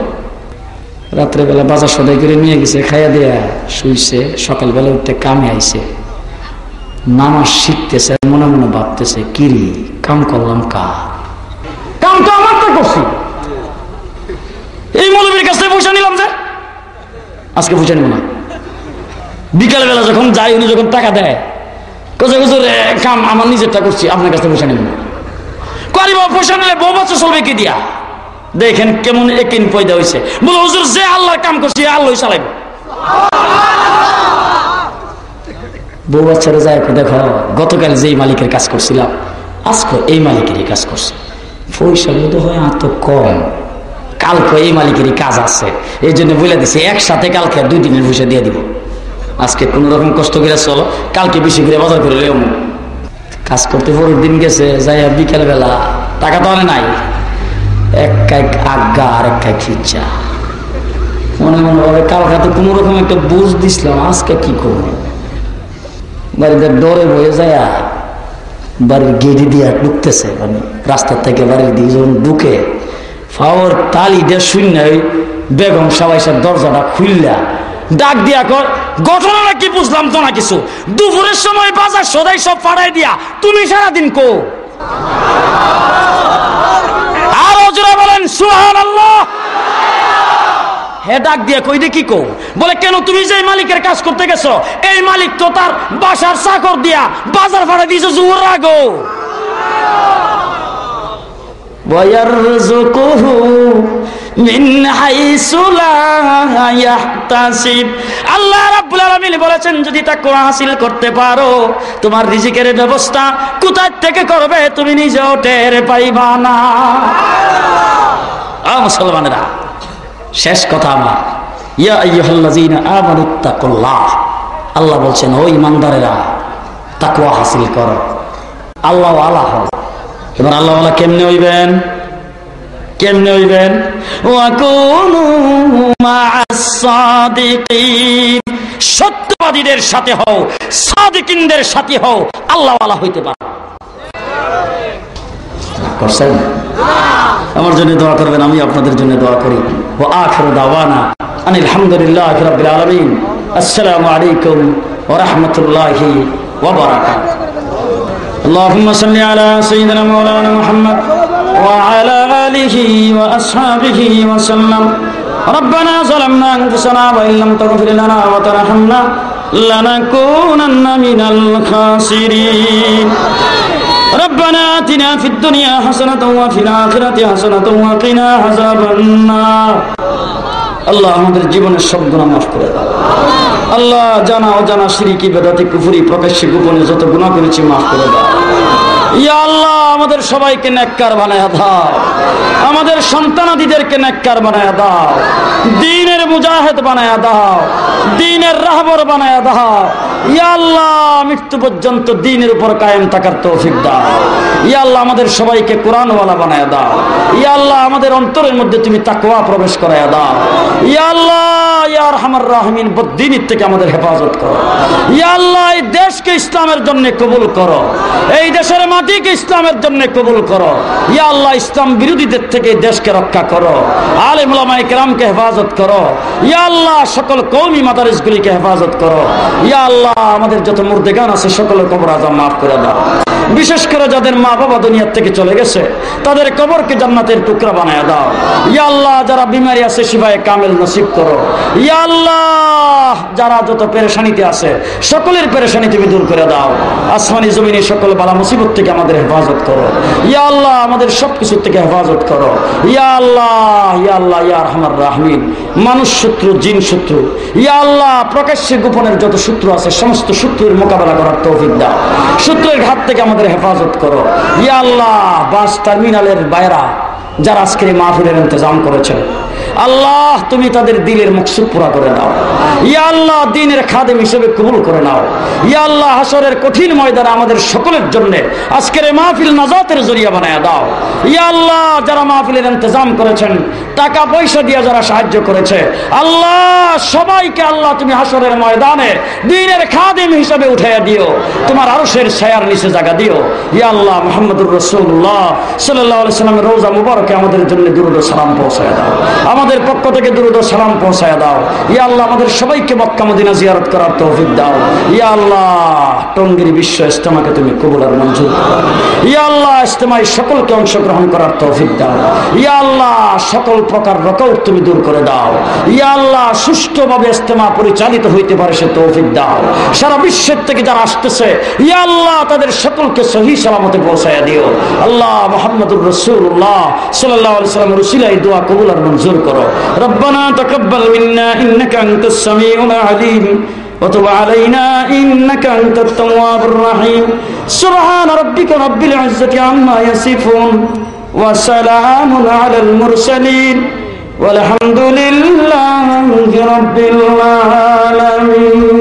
রাত্রেবেলা বাজার সদাই করে নিয়ে গেছে, খাইয়া দিয়া শুইছে। সকালবেলা উঠতে কামে আইছে, নামাজ শিখতেছে, মনে মনে ভাবতেছে কিরি কাম করলাম কার, কাম তো আমার তো করছি, এই মৌলবীর কাছ থেকে পয়সা নিলাম যে আজকে পয়সা নিব না। বিকাল বেলা যখন যাই উনি যখন টাকা দেয় কোথায় হুজুর কাম আমার নিজেরটা করছি, আপনার কাছ থেকে পয়সা নেব না। করি বাবা পয়সা নিলে বউ বাচ্চা চলবে কি দিয়া? দেখেন কেমন একিন পয়দা হয়েছে। বলে হুজুর যে আল্লাহর কাম করছি আল্লাহ চালাইব। বউ বাচ্চারা যায় দেখো গতকাল যেই মালিকের কাজ করছিলাম আজকে এই মালিকেরই কাজ করছে, পয়সা বোধ হয় আর তো কম, কালকে এই মালিকেরই কাজ আছে, এই জন্য বলে দিছি একসাথে কালকে 2 দিনের পয়সা দিয়ে দিব। আজকে কোন রকম কষ্ট করে চলো, কালকে বেশি করে বাজার করে লেও। কাজ করতে পরের দিন গেছে, যাই বিকেল বেলা টাকা তো আনে নাই, এক কাইক আজ্ঞা আর এক কাইক খিচ্ছা, মনে মনে ভাবে কালকে তো কোন রকম একটা বুঝ দিছিলাম, আজকে কি করবো। বাড়িতে ডরে বয়ে যায়, বাড়ির গেড়ি দিয়া ঢুকতেছে, মানে রাস্তার থেকে বাড়ির দিকে যখন ঢুকে ফাওয়ার তালি দিয়ে শূন্য বেগম সবাই সব দরজাটা খুললা ডাক দিয়া কর, ঘটনাটা কি বুঝলাম তো না কিছু, দুপুরের সময় বাজার সদাই সব পাড়াই দিয়া তুমি সারাদিন কো। আর ওজরা বলেন সুবহানাল্লাহ। হে ডাক দিয়া কই দে কি কো? বলে কেন তুমি যে মালিকের কাজ করতে গেছো এই মালিক তো তার বাসার চাকর দিয়া বাজার ভাড়া দিয়েছো জোর রাগো। ওয়ারযুকুহু মিন হাইসু লা ইয়াহতাসিব। আল্লাহ রাব্বুল আলামিন বলেছেন যদি তাকওয়া হাসিল করতে পারো তোমার রিজিকের ব্যবস্থা কোথা থেকে করবে তুমি নিজেও টের পাইবা না। মুসলমানেরা শেষ কথা আমার, ইয়া আইয়ুহাল্লাযীনা আমানুত্তাকুল্লাহ, আল্লাহ বলছেন ও ঈমানদারেরা তাকওয়া হাসিল করো, আল্লাহ ওয়ালা হও। এবার আল্লাহ ওয়ালা কেমনে হইবেন? কেমনে হইবেন? ওয়া কুনু মা'আস সাদিকিন, সত্যবাদীদের সাথে হও, সাদিকিনদের সাথে হও, আল্লাহ ওয়ালা হইতে পারো। করছেন? আমার জন্য দোয়া করবেন, আমি আপনাদের জন্য দোয়া করি। ওয়া আখিরু দাওয়ানা আনিল হামদুলিল্লাহি রাব্বিল আলামিন। আসসালামু আলাইকুম ওয়া রাহমাতুল্লাহি ওয়া বারাকাতুহু। اللهم صل على سيدنا مولانا محمد وعلى آله وأصحابه وسلم. ربنا ظلمنا أنفسنا وإن لم تغفر لنا وترحمنا لنكونن من الخاسرين. ربنا آتنا في الدنيا حسنة وفي الآخرة حسنة وقنا عذاب النار. আল্লাহ আমাদের জীবনের সব গুনাহ মাফ করে দাও। আল্লাহ জানা অজানা শিরকি বেদাতি কুফরি প্রকাশ্যে গোপনে যত গুনাহ করেছি মাফ করে দাও। ইয়া আল্লাহ আমাদের সবাইকে নেককার বানায়া দাও, আমাদের সন্তানাদিদেরকে নেককার বানায়া দাও, দ্বীনের মুজাহিদ বানায়া দাও, দ্বীনের রাহবর বানায়া দাও। ইয়া আল্লাহ মৃত্যু পর্যন্ত দ্বীনের উপর কায়েম থাকার তৌফিক দাও। ইয়া আল্লাহ আমাদের সবাইকে কোরআনওয়ালা বানায়া দাও। ইয়া আল্লাহ আমাদের অন্তরের মধ্যে তুমি তাকওয়া প্রবেশ করায়া দাও। ইয়া আল্লাহ ইয়া আরহামার রাহিমিন বদ্দীনির থেকে আমাদের হেফাজত করো। ইয়া আল্লাহ এই দেশকে ইসলামের জন্য কবুল করো, এই দেশের মাটিকে ইসলামের জন্য কবুল করো। ইয়া আল্লাহ ইসলাম বিরোধীদের থেকে দেশকে রক্ষা করো, আলেম ওলামায়ে কেরামকে হেফাজত করো। ইয়া আল্লাহ সকল কওমি মাদারিসগুলিকে হেফাজত করো। ইয়া আল্লাহ আমাদের যত মুর্দেগান আছে সকলের কবর আযাব মাফ করে দাও। বিশেষ করে যাদের মা বাবা দুনিয়া থেকে চলে গেছে তাদের কবরকে জান্নাতের টুকরা বানায়া দাও। ইয়া আল্লাহ যারা বিমারি আছে শিফায়ে কামিল নসিব করো। ইয়া আল্লাহ যারা যত পেরেশানিতে আছে সকলের পেরেশানি তুমি দূর করে দাও। আসমানি জমিনে সকল বালা মুসিবত থেকে আমাদের হেফাজত করো। করো। ইয়া আল্লাহ আমাদের সবকিছু থেকে হেফাজত করো। ইয়া আল্লাহ, ইয়া আল্লাহ, ইয়া আরহামার রাহিমিন। মানুষ শত্রু, জিন শত্রু, ইয়া আল্লাহ প্রকাশ্যে গোপনের যত শত্রু আছে সমস্ত শত্রুর মোকাবেলা করার তৌফিক দাও। শত্রুর হাত থেকে আমাদের হেফাজত করো। ইয়া আল্লাহ বাস টার্মিনালের বাইরা যারা আজকের এই মাহফিলের ইন্তজাম করেছেন, আল্লাহ তুমি তাদের দিলের মকসুদ পুরা করে নাও। ইয়া আল্লাহ দ্বীনের খাদেম হিসেবে কবুল করে নাও। ইয়া আল্লাহ হাসরের কঠিন ময়দানে আমাদের সকলের জন্য আজকের এই মাহফিল নাজাতের জরিয়া বানায়া দাও। ইয়া আল্লাহ যারা মাহফিলের ইন্তজাম করেছেন, টাকা পয়সা দিয়ে যারা সাহায্য করেছে, আল্লাহ সবাইকে আল্লাহ তুমি হাসরের ময়দানে দ্বীনের খাদেম হিসেবে উঠাইয়া দিও, তোমার আরশের ছায়ার নিচে জায়গা দিও। ইয়া আল্লাহ মুহাম্মদুর রাসূলুল্লাহ সাল্লাল্লাহু আলাইহি সাল্লামের রওজা মুবারকে আমাদের জন্য দুরূদ ও সালাম পৌঁছায়া দাও, আমাদের পক্ষ থেকে দুরূদ ও সালাম পৌঁছায়া দাও। ইয়া আল্লাহ আমাদের সবাইকে মক্কা মদিনা জিয়ারত করার তৌফিক দাও। ইয়া আল্লাহ টঙ্গীর বিশ্ব ইজতেমাকে তুমি কবুল আর মঞ্জুর করো। ইয়া আল্লাহ ইজতেমায় সকলকে অংশগ্রহণ করার তৌফিক দাও। ইয়া আল্লাহ সকল প্রকার রকৌত তুমি দূর করে দাও। ইয়া আল্লাহ সুষ্ঠুভাবে ইজতেমা পরিচালিত হইতে পারে সে তৌফিক দাও। সারা বিশ্বের থেকে যারা আসতেছে, ইয়া আল্লাহ তাদের সকলকে সহি সালামতে পৌঁছায়া দিও। আল্লাহ মুহাম্মদুর রাসূলুল্লাহ সাল্লাল্লাহু আলাইহি ওয়াসাল্লামের উসিলায় দোয়া কবুল আর মঞ্জুর করো। রব্বানা তাকাব্বাল মিন্না ইন্নাকা আনতাস সামিউল আলিম ওয়া তুব আলাইনা ইন্নাকা আনতাত তাওয়াবুর রাহিম। সুবহান রাব্বিকা রাব্বিল ইজ্জাতি আম্মা ইয়াসিফুন ওয়া সালামুন আলাল মুরসালিন ওয়ালহামদুলিল্লাহি রাব্বিল আলামিন।